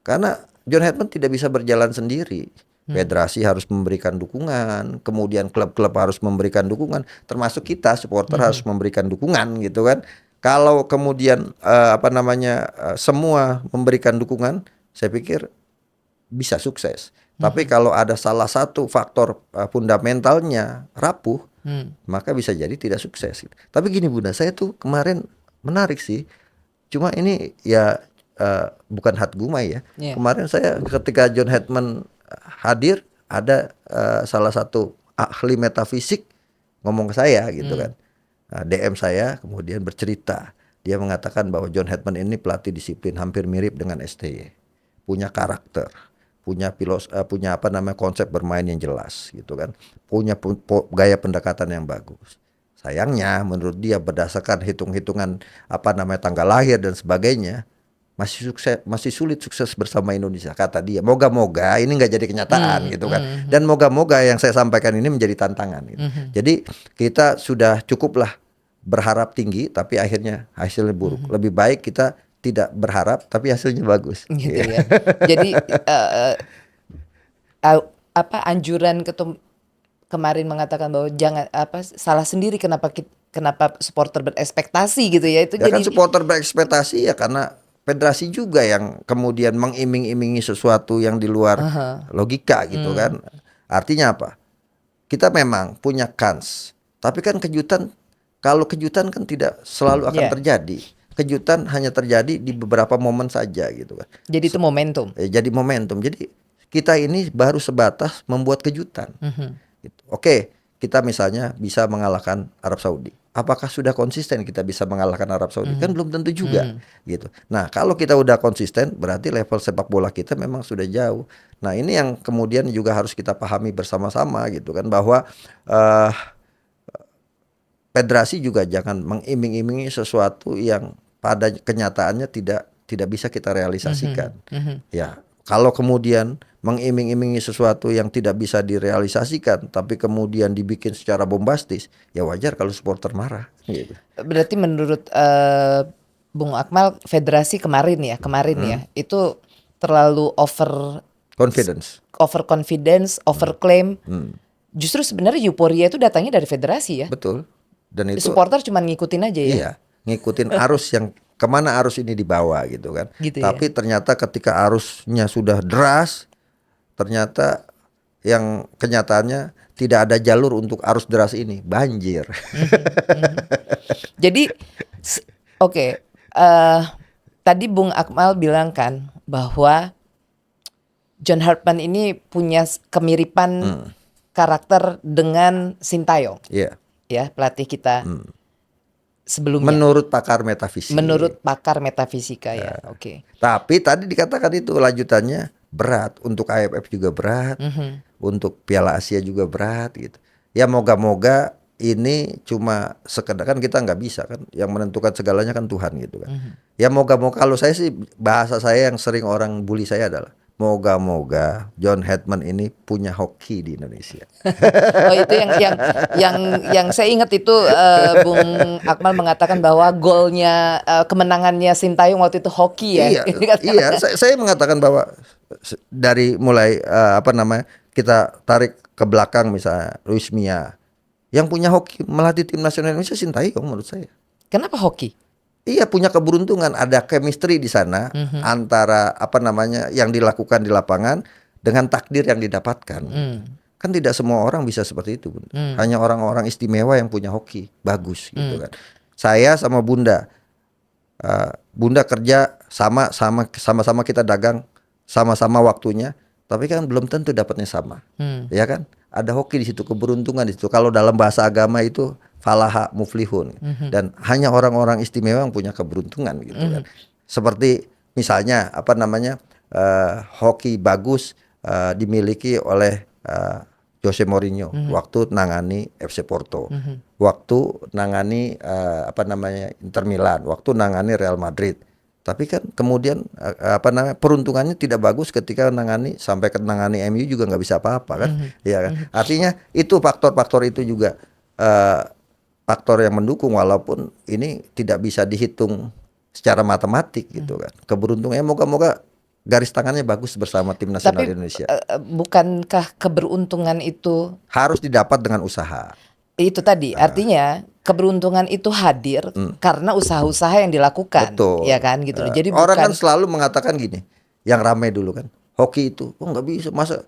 S1: Karena John Hedman tidak bisa berjalan sendiri. Federasi harus memberikan dukungan, kemudian klub-klub harus memberikan dukungan, termasuk kita supporter harus memberikan dukungan gitu kan. Kalau kemudian semua memberikan dukungan, saya pikir bisa sukses. Tapi kalau ada salah satu faktor fundamentalnya rapuh, maka bisa jadi tidak sukses. Tapi gini Bunda, saya tuh kemarin menarik sih. Cuma ini ya bukan hat gumai ya.
S2: Iya.
S1: Kemarin saya ketika John Hedman hadir, ada salah satu ahli metafisik ngomong ke saya gitu kan. DM saya kemudian bercerita. Dia mengatakan bahwa John Hedman ini pelatih disiplin hampir mirip dengan STY. Punya karakter, punya konsep bermain yang jelas gitu kan. Punya gaya pendekatan yang bagus. Sayangnya menurut dia berdasarkan hitung-hitungan tanggal lahir dan sebagainya, masih sulit sukses bersama Indonesia, kata dia. Moga-moga ini nggak jadi kenyataan gitu kan. Dan moga-moga yang saya sampaikan ini menjadi tantangan gitu. Jadi kita sudah cukuplah berharap tinggi tapi akhirnya hasilnya buruk. Lebih baik kita tidak berharap tapi hasilnya bagus.
S2: Gitu ya. Jadi anjuran kemarin mengatakan bahwa jangan salah sendiri kenapa supporter berekspektasi gitu ya. Itu
S1: Ya
S2: jadi
S1: kan supporter berekspektasi ya karena federasi juga yang kemudian mengiming-imingi sesuatu yang di luar logika gitu kan. Artinya apa? Kita memang punya kans, tapi kan kalau kejutan kan tidak selalu akan terjadi. Kejutan hanya terjadi di beberapa momen saja gitu kan.
S2: Jadi itu momentum.
S1: Jadi momentum. Jadi kita ini baru sebatas membuat kejutan. Gitu. Oke, kita misalnya bisa mengalahkan Arab Saudi. Apakah sudah konsisten kita bisa mengalahkan Arab Saudi? Kan belum tentu juga gitu. Nah, kalau kita udah konsisten berarti level sepak bola kita memang sudah jauh. Nah, ini yang kemudian juga harus kita pahami bersama-sama gitu kan, bahwa federasi juga jangan mengiming-imingi sesuatu yang pada kenyataannya tidak bisa kita realisasikan. Ya, kalau kemudian mengiming-imingi sesuatu yang tidak bisa direalisasikan tapi kemudian dibikin secara bombastis, ya wajar kalau supporter marah gitu.
S2: Berarti menurut Bung Akmal, federasi kemarin ya itu terlalu
S1: Confidence.
S2: overconfidence, overclaim. Justru sebenarnya euforia itu datangnya dari federasi ya.
S1: Betul. Dan itu
S2: Supporter cuma ngikutin aja ya.
S1: Iya, ngikutin arus yang kemana arus ini dibawa gitu kan.
S2: Gitu
S1: Tapi ternyata ketika arusnya sudah deras, ternyata yang kenyataannya tidak ada jalur untuk arus deras ini, banjir.
S2: Jadi tadi Bung Akmal bilang kan bahwa John Hedman ini punya kemiripan karakter dengan Sintayong.
S1: Iya.
S2: Ya, pelatih kita sebelumnya.
S1: Menurut pakar metafisika.
S2: Menurut pakar metafisika ya. Oke.
S1: Tapi tadi dikatakan itu lanjutannya berat, untuk AFF juga berat, untuk Piala Asia juga berat gitu. Ya moga-moga ini cuma sekedar, kan kita nggak bisa kan, yang menentukan segalanya kan Tuhan gitu kan. Ya moga-moga, kalau saya sih bahasa saya yang sering orang bully saya adalah moga-moga John Hedman ini punya hoki di Indonesia.
S2: Oh, itu yang saya ingat itu Bung Akmal mengatakan bahwa golnya kemenangannya Sintayong waktu itu hoki ya.
S1: Iya. Saya mengatakan bahwa dari mulai kita tarik ke belakang misalnya Luis Mia, yang punya hoki melatih tim nasional Indonesia Sintayong menurut saya.
S2: Kenapa hoki?
S1: Iya, punya keberuntungan, ada chemistry di sana antara yang dilakukan di lapangan dengan takdir yang didapatkan. Kan tidak semua orang bisa seperti itu, Bunda. Hanya orang-orang istimewa yang punya hoki bagus gitu kan. Saya sama Bunda, Bunda kerja sama-sama kita dagang, sama-sama waktunya, tapi kan belum tentu dapatnya sama. Ya kan? Ada hoki di situ, keberuntungan di situ. Kalau dalam bahasa agama itu falaha muflihun, dan hanya orang-orang istimewa yang punya keberuntungan gitu kan. Seperti misalnya hoki bagus dimiliki oleh Jose Mourinho waktu nangani FC Porto, waktu nangani Inter Milan, waktu nangani Real Madrid. Tapi kan kemudian peruntungannya tidak bagus ketika sampai ke nangani MU juga nggak bisa apa-apa kan, ya kan. Artinya itu faktor-faktor itu juga faktor yang mendukung, walaupun ini tidak bisa dihitung secara matematik gitu kan. Keberuntungannya moga-moga garis tangannya bagus bersama tim nasional
S2: Tapi
S1: Indonesia.
S2: bukankah keberuntungan itu
S1: Harus didapat dengan usaha.
S2: itu tadi artinya keberuntungan itu hadir karena usaha-usaha yang dilakukan,
S1: Betul.
S2: ya kan gitu loh. Jadi
S1: Orang kan
S2: bukan
S1: selalu mengatakan gini, yang ramai dulu kan, hoki itu, oh nggak bisa, masa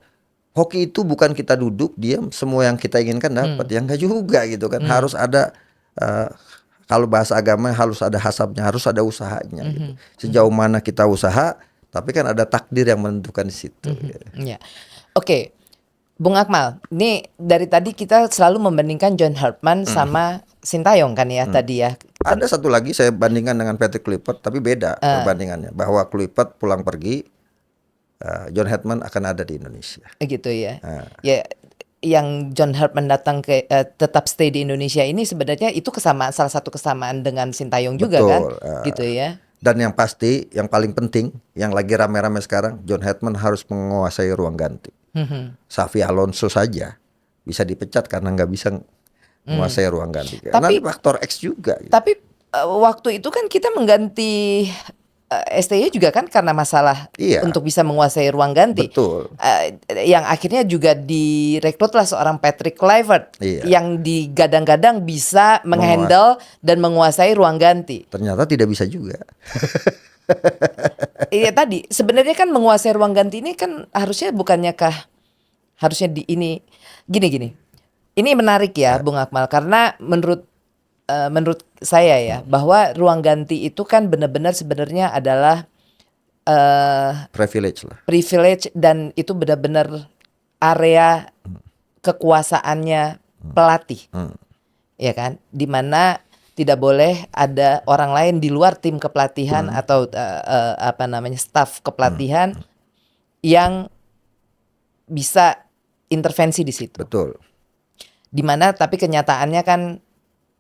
S1: hoki itu bukan kita duduk diam, semua yang kita inginkan dapat, yang nggak juga gitu kan, harus ada kalau bahasa agama harus ada hasabnya, harus ada usahanya gitu. Sejauh mana kita usaha, tapi kan ada takdir yang menentukan di situ.
S2: ya. Oke. Bung Akmal, ini dari tadi kita selalu membandingkan John Hartman sama Sintayong kan ya tadi ya.
S1: Ada satu lagi saya bandingkan dengan Patrick Kluivert, tapi beda perbandingannya, bahwa Kluivert pulang pergi, John Hetman akan ada di Indonesia.
S2: Gitu ya. Ya, yang John Hartman datang ke tetap stay di Indonesia ini sebenarnya itu kesamaan, salah satu kesamaan dengan Sintayong juga kan, gitu ya.
S1: Dan yang pasti, yang paling penting, yang lagi rame-rame sekarang, John Hetman harus menguasai ruang ganti. Xavi Alonso saja bisa dipecat karena nggak bisa menguasai ruang ganti. Karena faktor X juga. Gitu.
S2: Tapi waktu itu kan kita mengganti STY juga kan karena masalah untuk bisa menguasai ruang ganti.
S1: Betul.
S2: Yang akhirnya juga direkrutlah seorang Patrick Kluivert yang digadang-gadang bisa menghandle dan menguasai ruang ganti.
S1: Ternyata tidak bisa juga.
S2: Iya tadi sebenarnya kan menguasai ruang ganti ini kan harusnya harusnya di ini gini. Ini menarik ya Bung Akmal karena menurut saya ya bahwa ruang ganti itu kan benar-benar sebenarnya adalah
S1: privilege
S2: dan itu benar-benar area kekuasaannya pelatih. Ya kan? Di mana tidak boleh ada orang lain di luar tim kepelatihan atau staf kepelatihan yang bisa intervensi di situ.
S1: Betul.
S2: Dimana tapi kenyataannya kan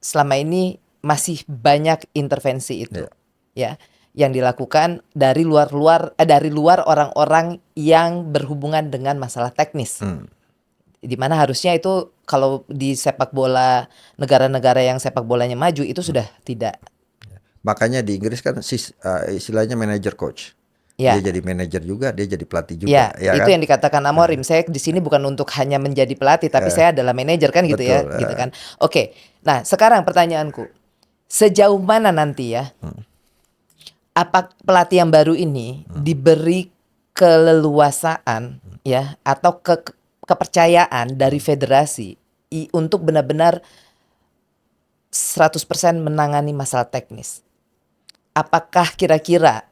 S2: selama ini masih banyak intervensi itu, ya, yang dilakukan dari luar orang-orang yang berhubungan dengan masalah teknis. Dimana harusnya itu kalau di sepak bola negara-negara yang sepak bolanya maju itu sudah tidak.
S1: Makanya di Inggris kan istilahnya manager coach.
S2: Ya.
S1: Dia jadi manajer juga, dia jadi pelatih juga.
S2: Ya itu kan? Yang dikatakan Amorim. Saya di sini bukan untuk hanya menjadi pelatih, tapi saya adalah manajer kan gitu. Betul, ya, gitu kan. Oke. Nah sekarang pertanyaanku, sejauh mana nanti ya, apa pelatih yang baru ini diberi keleluasaan ya atau kepercayaan dari federasi untuk benar-benar 100% menangani masalah teknis. Apakah kira-kira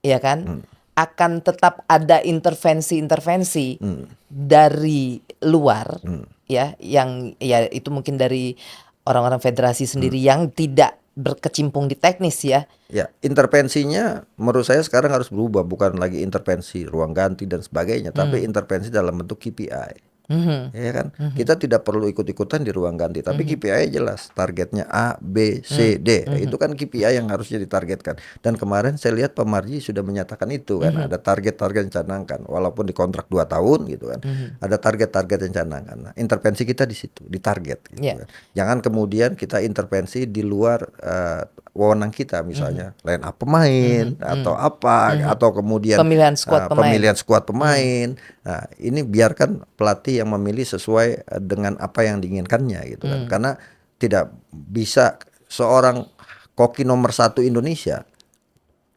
S2: ya kan akan tetap ada intervensi dari luar ya yang ya itu mungkin dari orang-orang federasi sendiri yang tidak berkecimpung di teknis ya.
S1: Ya, intervensinya menurut saya sekarang harus berubah, bukan lagi intervensi ruang ganti dan sebagainya, tapi intervensi dalam bentuk KPI. Ya kan? Kita tidak perlu ikut-ikutan di ruang ganti, tapi KPI jelas, targetnya A, B, C, D. Itu kan KPI yang harusnya ditargetkan. Dan kemarin saya lihat Pak Marji sudah menyatakan itu kan, ada target-target yang canangkan, walaupun di kontrak 2 tahun gitu kan. Ada target-target yang canangkan. Nah, intervensi kita di situ, di target gitu kan. Jangan kemudian kita intervensi di luar wewenang kita, misalnya line up pemain atau apa, atau kemudian
S2: pemilihan skuad
S1: pemain. Nah, ini biarkan pelatih yang memilih sesuai dengan apa yang diinginkannya gitu kan. Karena tidak bisa seorang koki nomor 1 Indonesia,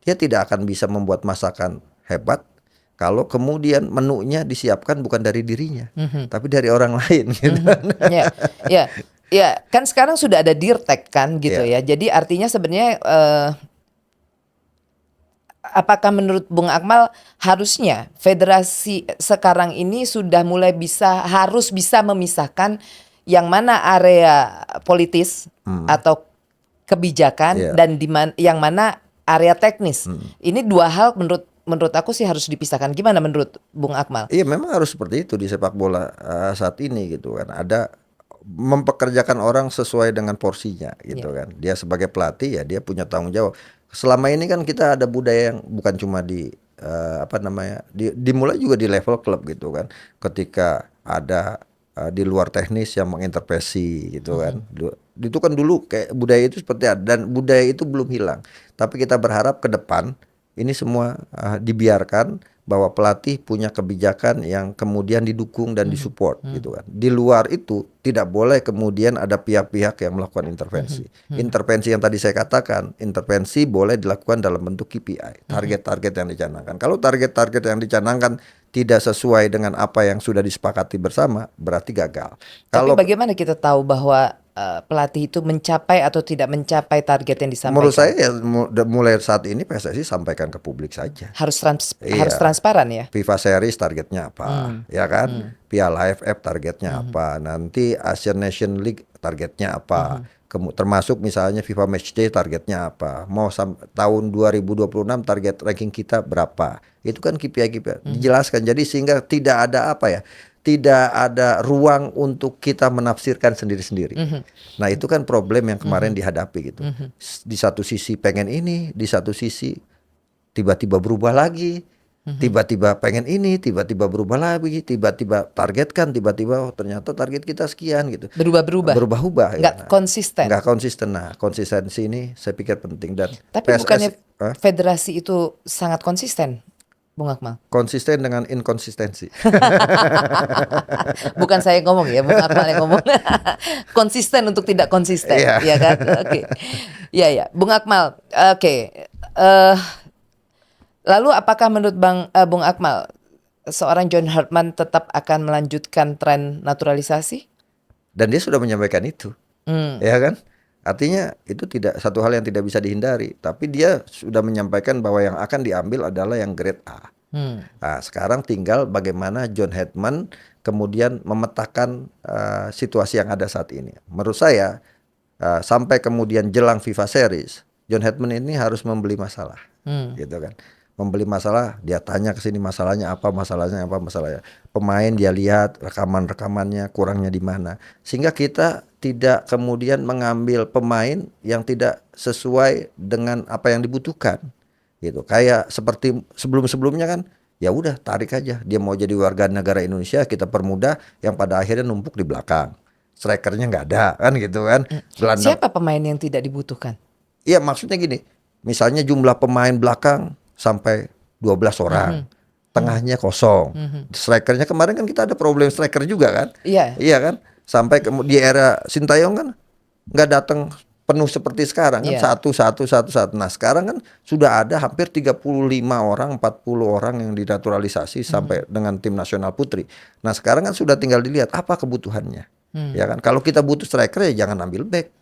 S1: dia tidak akan bisa membuat masakan hebat kalau kemudian menunya disiapkan bukan dari dirinya, tapi dari orang lain gitu.
S2: Ya, kan sekarang sudah ada Dirtek kan gitu ya. Jadi artinya sebenarnya apakah menurut Bung Akmal harusnya federasi sekarang ini sudah mulai harus bisa memisahkan yang mana area politis atau kebijakan dan yang mana area teknis. Ini dua hal menurut aku sih harus dipisahkan. Gimana menurut Bung Akmal?
S1: Iya, memang harus seperti itu di sepak bola saat ini gitu kan. Ada mempekerjakan orang sesuai dengan porsinya gitu kan. Dia sebagai pelatih ya dia punya tanggung jawab. Selama ini kan kita ada budaya yang bukan cuma dimulai juga di level klub gitu kan. Ketika ada di luar teknis yang mengintervensi gitu kan. Itu kan dulu kayak budaya itu seperti ada, dan budaya itu belum hilang. Tapi kita berharap ke depan ini semua dibiarkan bahwa pelatih punya kebijakan yang kemudian didukung dan disupport gitu kan. Di luar itu tidak boleh kemudian ada pihak-pihak yang melakukan intervensi. Intervensi yang tadi saya katakan, intervensi boleh dilakukan dalam bentuk KPI, target-target yang dicanangkan. Kalau target-target yang dicanangkan tidak sesuai dengan apa yang sudah disepakati bersama, berarti gagal.
S2: Tapi
S1: Kalau
S2: bagaimana kita tahu bahwa pelatih itu mencapai atau tidak mencapai target yang disampaikan?
S1: menurut saya ya mulai saat ini PSSI sampaikan ke publik saja.
S2: Harus
S1: Iya.
S2: harus transparan ya.
S1: FIFA Series targetnya apa, ya kan? Piala AFF targetnya apa, nanti Asian Nation League targetnya apa, termasuk misalnya FIFA Matchday targetnya apa, mau tahun 2026 target ranking kita berapa, itu kan KPI dijelaskan, jadi sehingga tidak ada apa ya, tidak ada ruang untuk kita menafsirkan sendiri-sendiri. Nah itu kan problem yang kemarin dihadapi gitu. Di satu sisi pengen ini, di satu sisi tiba-tiba berubah lagi. Tiba-tiba pengen ini, tiba-tiba berubah lagi, tiba-tiba targetkan, tiba-tiba oh, ternyata target kita sekian gitu.
S2: Berubah-ubah.
S1: Berubah-ubah.
S2: Nggak konsisten.
S1: Nggak konsisten. Nah, konsistensi ini saya pikir penting dan
S2: Tapi bukannya federasi itu sangat konsisten, Bung Akmal?
S1: Konsisten dengan inkonsistensi.
S2: Bukan saya ngomong ya, Bung Akmal yang ngomong. Konsisten untuk tidak konsisten,
S1: Iya.
S2: ya kan? Oke. Iya ya, Bung Akmal. Oke. Lalu apakah menurut Bung Akmal seorang John Hartman tetap akan melanjutkan tren naturalisasi?
S1: Dan dia sudah menyampaikan itu, ya kan? Artinya itu tidak satu hal yang tidak bisa dihindari. Tapi dia sudah menyampaikan bahwa yang akan diambil adalah yang grade A. Nah, sekarang tinggal bagaimana John Hartman kemudian memetakan situasi yang ada saat ini. Menurut saya sampai kemudian jelang FIFA Series, John Hartman ini harus membeli masalah, gitu kan? Membeli masalah, dia tanya ke sini masalahnya apa, masalahnya. Pemain dia lihat rekaman-rekamannya kurangnya di mana, sehingga kita tidak kemudian mengambil pemain yang tidak sesuai dengan apa yang dibutuhkan, gitu. Kayak seperti sebelum-sebelumnya kan, ya udah tarik aja, dia mau jadi warga negara Indonesia kita permudah, yang pada akhirnya numpuk di belakang, strikernya nggak ada kan gitu kan.
S2: Siapa pemain yang tidak dibutuhkan?
S1: Iya maksudnya gini, misalnya jumlah pemain belakang sampai 12 orang, tengahnya kosong, strikernya kemarin kan kita ada problem striker juga kan, iya kan, sampai di era Sintayong kan nggak datang penuh seperti sekarang kan, satu. Nah sekarang kan sudah ada hampir 35 orang, 40 orang yang dinaturalisasi sampai dengan tim nasional putri. Nah sekarang kan sudah tinggal dilihat apa kebutuhannya, ya kan. Kalau kita butuh striker ya jangan ambil back,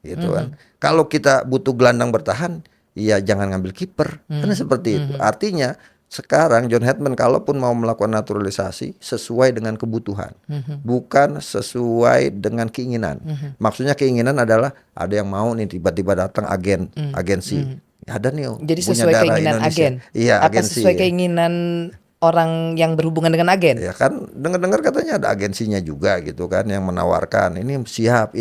S1: gitu kan. Kalau kita butuh gelandang bertahan, ya jangan ngambil kiper, karena seperti itu. Artinya sekarang John Hartman kalaupun mau melakukan naturalisasi sesuai dengan kebutuhan, bukan sesuai dengan keinginan. Maksudnya keinginan adalah ada yang mau nih tiba-tiba datang agensi, ada nih.
S2: Jadi sesuai keinginan
S1: Indonesia.
S2: agen.
S1: Iya,
S2: apa
S1: agensi.
S2: Sesuai keinginan orang yang berhubungan dengan agen?
S1: Ya kan, dengar-dengar katanya ada agensinya juga gitu kan yang menawarkan ini siap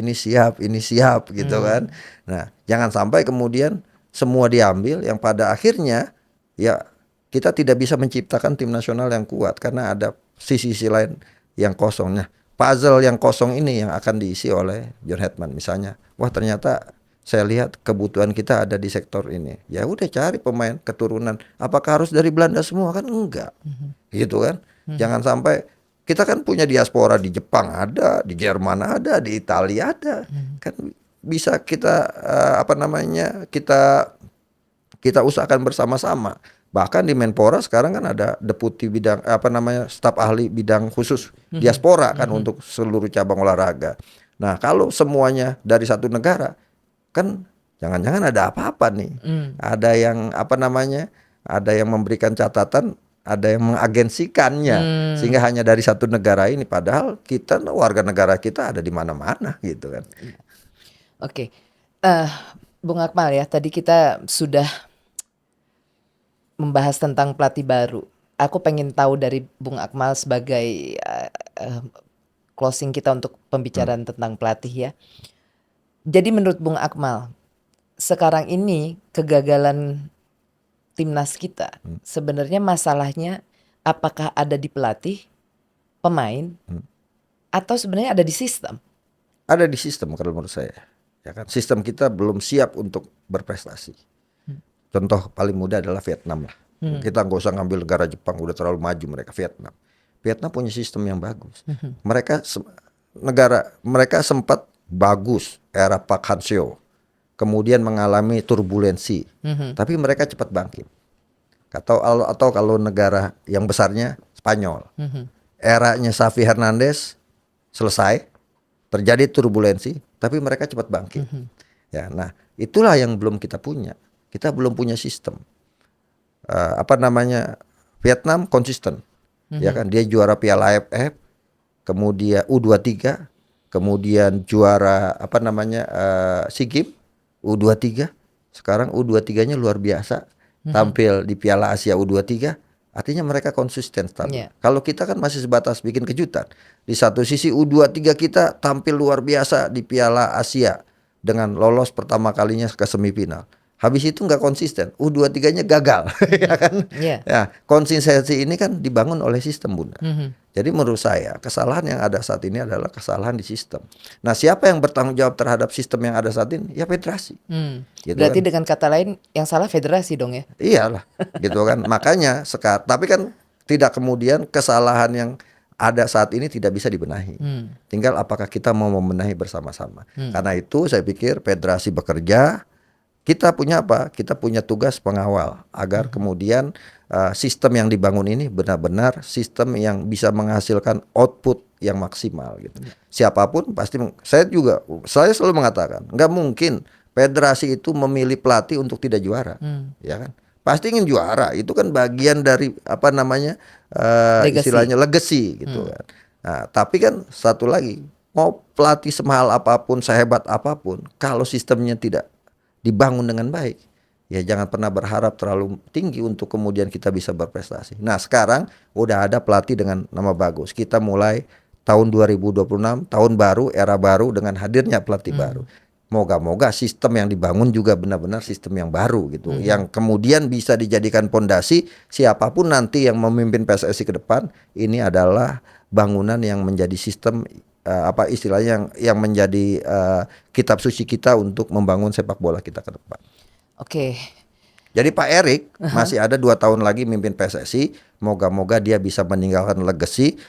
S1: gitu kan. Nah, jangan sampai kemudian semua diambil yang pada akhirnya ya kita tidak bisa menciptakan tim nasional yang kuat karena ada sisi-sisi lain yang kosong. Nah, puzzle yang kosong ini yang akan diisi oleh John Hartman misalnya. Wah, ternyata saya lihat kebutuhan kita ada di sektor ini. Ya udah cari pemain keturunan. Apakah harus dari Belanda semua? Kan enggak. Gitu kan. Jangan sampai kita kan punya diaspora di Jepang ada, di Jerman ada, di Italia ada. Kan bisa kita kita usahakan bersama-sama. Bahkan di Menpora sekarang kan ada deputi bidang staf ahli bidang khusus diaspora kan untuk seluruh cabang olahraga. Nah, kalau semuanya dari satu negara kan jangan-jangan ada apa-apa nih. Ada yang ada yang memberikan catatan, ada yang mengagensikannya sehingga hanya dari satu negara ini, padahal kita warga negara kita ada di mana-mana gitu kan.
S2: Oke. Bung Akmal ya, tadi kita sudah membahas tentang pelatih baru. Aku pengen tahu dari Bung Akmal sebagai closing kita untuk pembicaraan tentang pelatih ya. Jadi menurut Bung Akmal, sekarang ini kegagalan timnas kita sebenarnya masalahnya apakah ada di pelatih, pemain, atau sebenarnya ada di sistem?
S1: Ada di sistem kalau menurut saya. Ya kan, sistem kita belum siap untuk berprestasi. Contoh paling mudah adalah Vietnam lah. Kita nggak usah ngambil negara Jepang, udah terlalu maju mereka. Vietnam punya sistem yang bagus. Mereka sempat bagus era Pak Han Seo, kemudian mengalami turbulensi, tapi mereka cepat bangkit. Atau kalau negara yang besarnya Spanyol, eranya Xavi Hernandez selesai, terjadi turbulensi, tapi mereka cepat bangkit. Ya, nah itulah yang belum kita punya. Kita belum punya sistem. Vietnam konsisten, ya kan, dia juara Piala AFF, kemudian U23, kemudian juara SEA Games U23, sekarang U23-nya luar biasa, tampil di Piala Asia U23, artinya mereka konsisten stabil. Kalau kita kan masih sebatas bikin kejutan. Di satu sisi U23 kita tampil luar biasa di Piala Asia dengan lolos pertama kalinya ke semifinal. Habis itu nggak konsisten, U23-nya gagal, ya kan? Ya, konsistensi ini kan dibangun oleh sistem, Bunda. Jadi menurut saya kesalahan yang ada saat ini adalah kesalahan di sistem. Nah, siapa yang bertanggung jawab terhadap sistem yang ada saat ini? Ya federasi.
S2: Gitu berarti kan? Dengan kata lain yang salah federasi dong ya?
S1: Iyalah, gitu kan. Makanya tapi kan tidak kemudian kesalahan yang ada saat ini tidak bisa dibenahi. Tinggal apakah kita mau membenahi bersama-sama. Karena itu saya pikir federasi bekerja. Kita punya apa? Kita punya tugas pengawal agar kemudian sistem yang dibangun ini benar-benar sistem yang bisa menghasilkan output yang maksimal gitu. Siapapun pasti, saya selalu mengatakan nggak mungkin federasi itu memilih pelatih untuk tidak juara, ya kan? Pasti ingin juara, itu kan bagian dari istilahnya legacy gitu kan. Nah, tapi kan satu lagi, mau pelatih semahal apapun, sehebat apapun, kalau sistemnya tidak dibangun dengan baik, ya jangan pernah berharap terlalu tinggi untuk kemudian kita bisa berprestasi. Nah, sekarang udah ada pelatih dengan nama bagus. Kita mulai tahun 2026, tahun baru, era baru dengan hadirnya pelatih baru. Moga-moga sistem yang dibangun juga benar-benar sistem yang baru gitu, yang kemudian bisa dijadikan pondasi siapapun nanti yang memimpin PSSI ke depan. Ini adalah bangunan yang menjadi sistem istilahnya yang menjadi kitab suci kita untuk membangun sepak bola kita ke depan.
S2: Oke.
S1: Jadi Pak Erik masih ada 2 tahun lagi mimpin PSSI. Moga-moga dia bisa meninggalkan legacy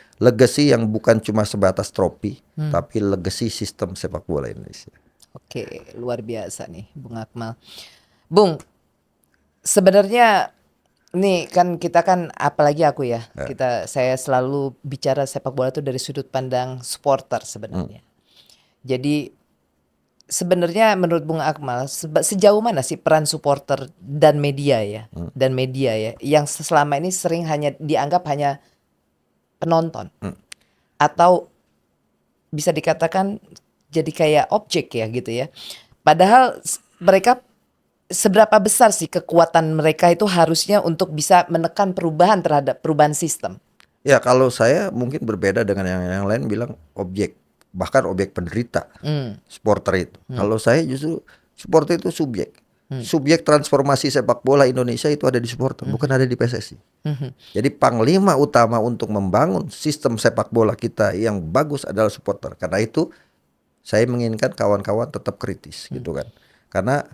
S1: yang bukan cuma sebatas trofi, tapi legacy sistem sepak bola Indonesia.
S2: Oke, luar biasa nih, Bung Akmal. Bung, sebenarnya nih kan kita kan, apalagi aku ya, saya selalu bicara sepak bola itu dari sudut pandang supporter sebenarnya. Jadi sebenarnya menurut Bung Akmal sejauh mana sih peran supporter dan media ya, yang selama ini sering hanya dianggap hanya penonton, atau bisa dikatakan jadi kayak objek ya gitu ya. Padahal mereka, seberapa besar sih kekuatan mereka itu harusnya untuk bisa menekan perubahan sistem?
S1: Ya, kalau saya mungkin berbeda dengan yang lain bilang objek, bahkan objek penderita, supporter itu. Kalau saya justru supporter itu subjek. Subjek transformasi sepak bola Indonesia itu ada di supporter, bukan ada di PSSI. Jadi panglima utama untuk membangun sistem sepak bola kita yang bagus adalah supporter. Karena itu saya menginginkan kawan-kawan tetap kritis gitu kan. Karena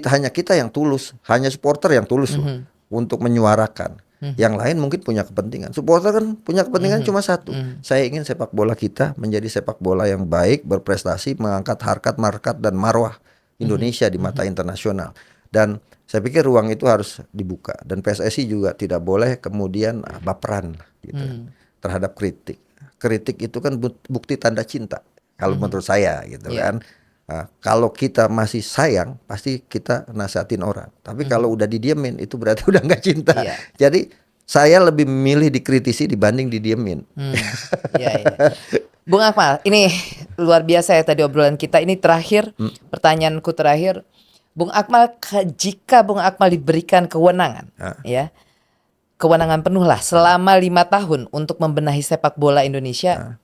S1: hanya kita yang tulus, hanya supporter yang tulus loh, untuk menyuarakan. Yang lain mungkin punya kepentingan. Supporter kan punya kepentingan cuma satu. Saya ingin sepak bola kita menjadi sepak bola yang baik, berprestasi, mengangkat harkat, markat dan marwah Indonesia di mata internasional. Dan saya pikir ruang itu harus dibuka. Dan PSSI juga tidak boleh kemudian baperan gitu terhadap kritik. Kritik itu kan bukti tanda cinta kalau menurut saya gitu kan. Nah, kalau kita masih sayang, pasti kita nasihatin orang. Tapi kalau udah didiemin, itu berarti udah nggak cinta. Jadi saya lebih memilih dikritisi dibanding didiemin.
S2: Bung Akmal, ini luar biasa ya tadi obrolan kita. Ini terakhir, pertanyaanku terakhir. Bung Akmal, jika Bung Akmal diberikan kewenangan, kewenangan penuh lah selama 5 tahun untuk membenahi sepak bola Indonesia,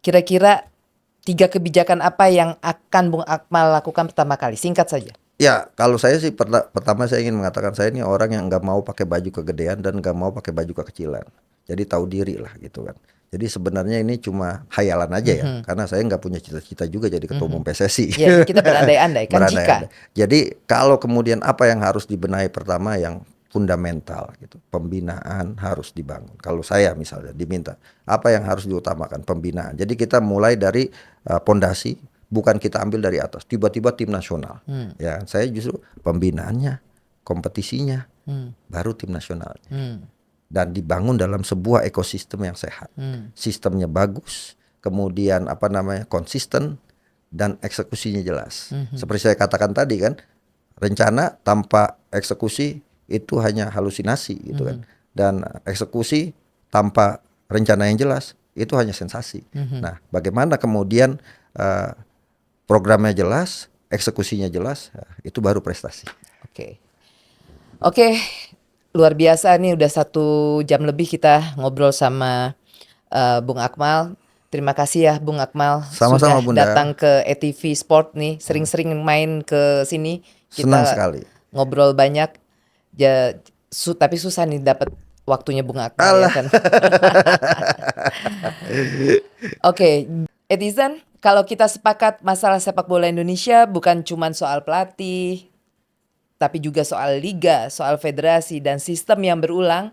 S2: kira-kira 3 kebijakan apa yang akan Bung Akmal lakukan pertama kali? Singkat saja.
S1: Ya, kalau saya sih pertama saya ingin mengatakan saya ini orang yang nggak mau pakai baju kegedean dan nggak mau pakai baju kekecilan. Jadi tahu diri lah gitu kan. Jadi sebenarnya ini cuma hayalan aja ya, karena saya nggak punya cita-cita juga jadi ketua umum PSSI.
S2: Ya, kita berandai-andai kan jika.
S1: Jadi kalau kemudian apa yang harus dibenahi pertama yang fundamental gitu. Pembinaan harus dibangun. Kalau saya misalnya diminta, apa yang harus diutamakan? Pembinaan. Jadi kita mulai dari pondasi, bukan kita ambil dari atas. Tiba-tiba tim nasional. Ya, saya justru pembinaannya, kompetisinya, baru tim nasional. Dan dibangun dalam sebuah ekosistem yang sehat. Sistemnya bagus, kemudian konsisten, dan eksekusinya jelas. Seperti saya katakan tadi kan, rencana tanpa eksekusi itu hanya halusinasi gitu kan. Dan eksekusi tanpa rencana yang jelas itu hanya sensasi. Nah, bagaimana kemudian programnya jelas, eksekusinya jelas, itu baru prestasi.
S2: Oke, luar biasa nih, udah 1 jam lebih kita ngobrol sama Bung Akmal. Terima kasih ya Bung Akmal,
S1: Sama-sama,
S2: sudah
S1: Bunda.
S2: datang ke ETV Sport nih, sering-sering main ke sini.
S1: Senang
S2: Kita
S1: sekali.
S2: ngobrol banyak. Tapi susah nih dapat waktunya Bung Akmal ya kan. Oke, Edison, kalau kita sepakat masalah sepak bola Indonesia bukan cuma soal pelatih, tapi juga soal liga, soal federasi dan sistem yang berulang,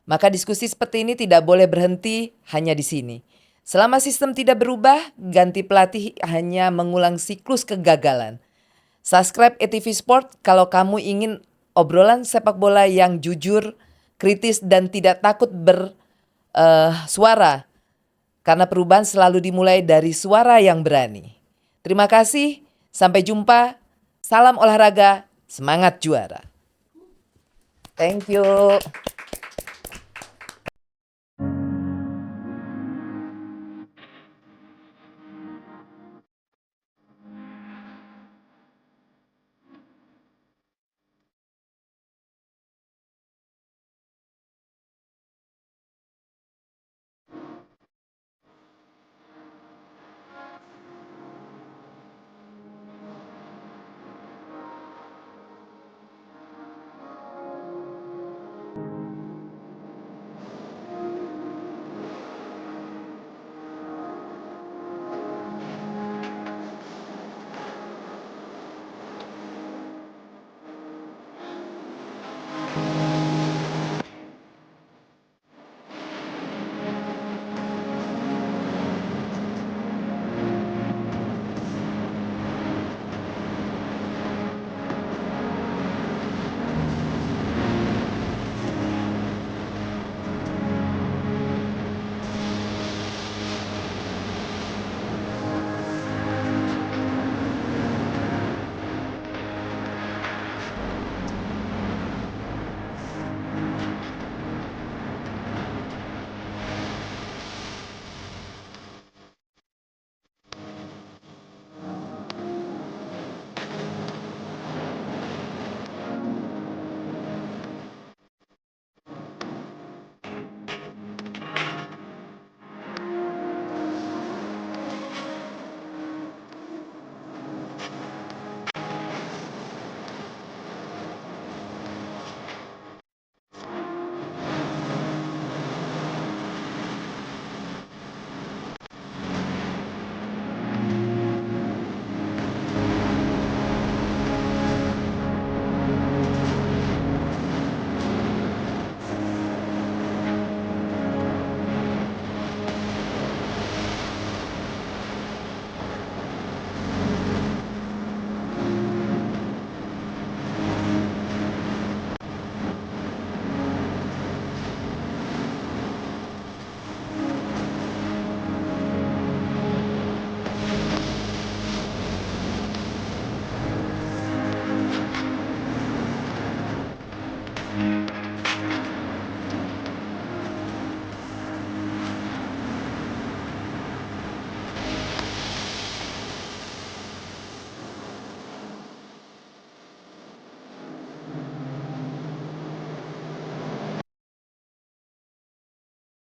S2: maka diskusi seperti ini tidak boleh berhenti hanya di sini. Selama sistem tidak berubah, ganti pelatih hanya mengulang siklus kegagalan. Subscribe ETV Sport kalau kamu ingin obrolan sepak bola yang jujur, kritis dan tidak takut bersuara. Karena perubahan selalu dimulai dari suara yang berani. Terima kasih, sampai jumpa. Salam olahraga, semangat juara. Thank you.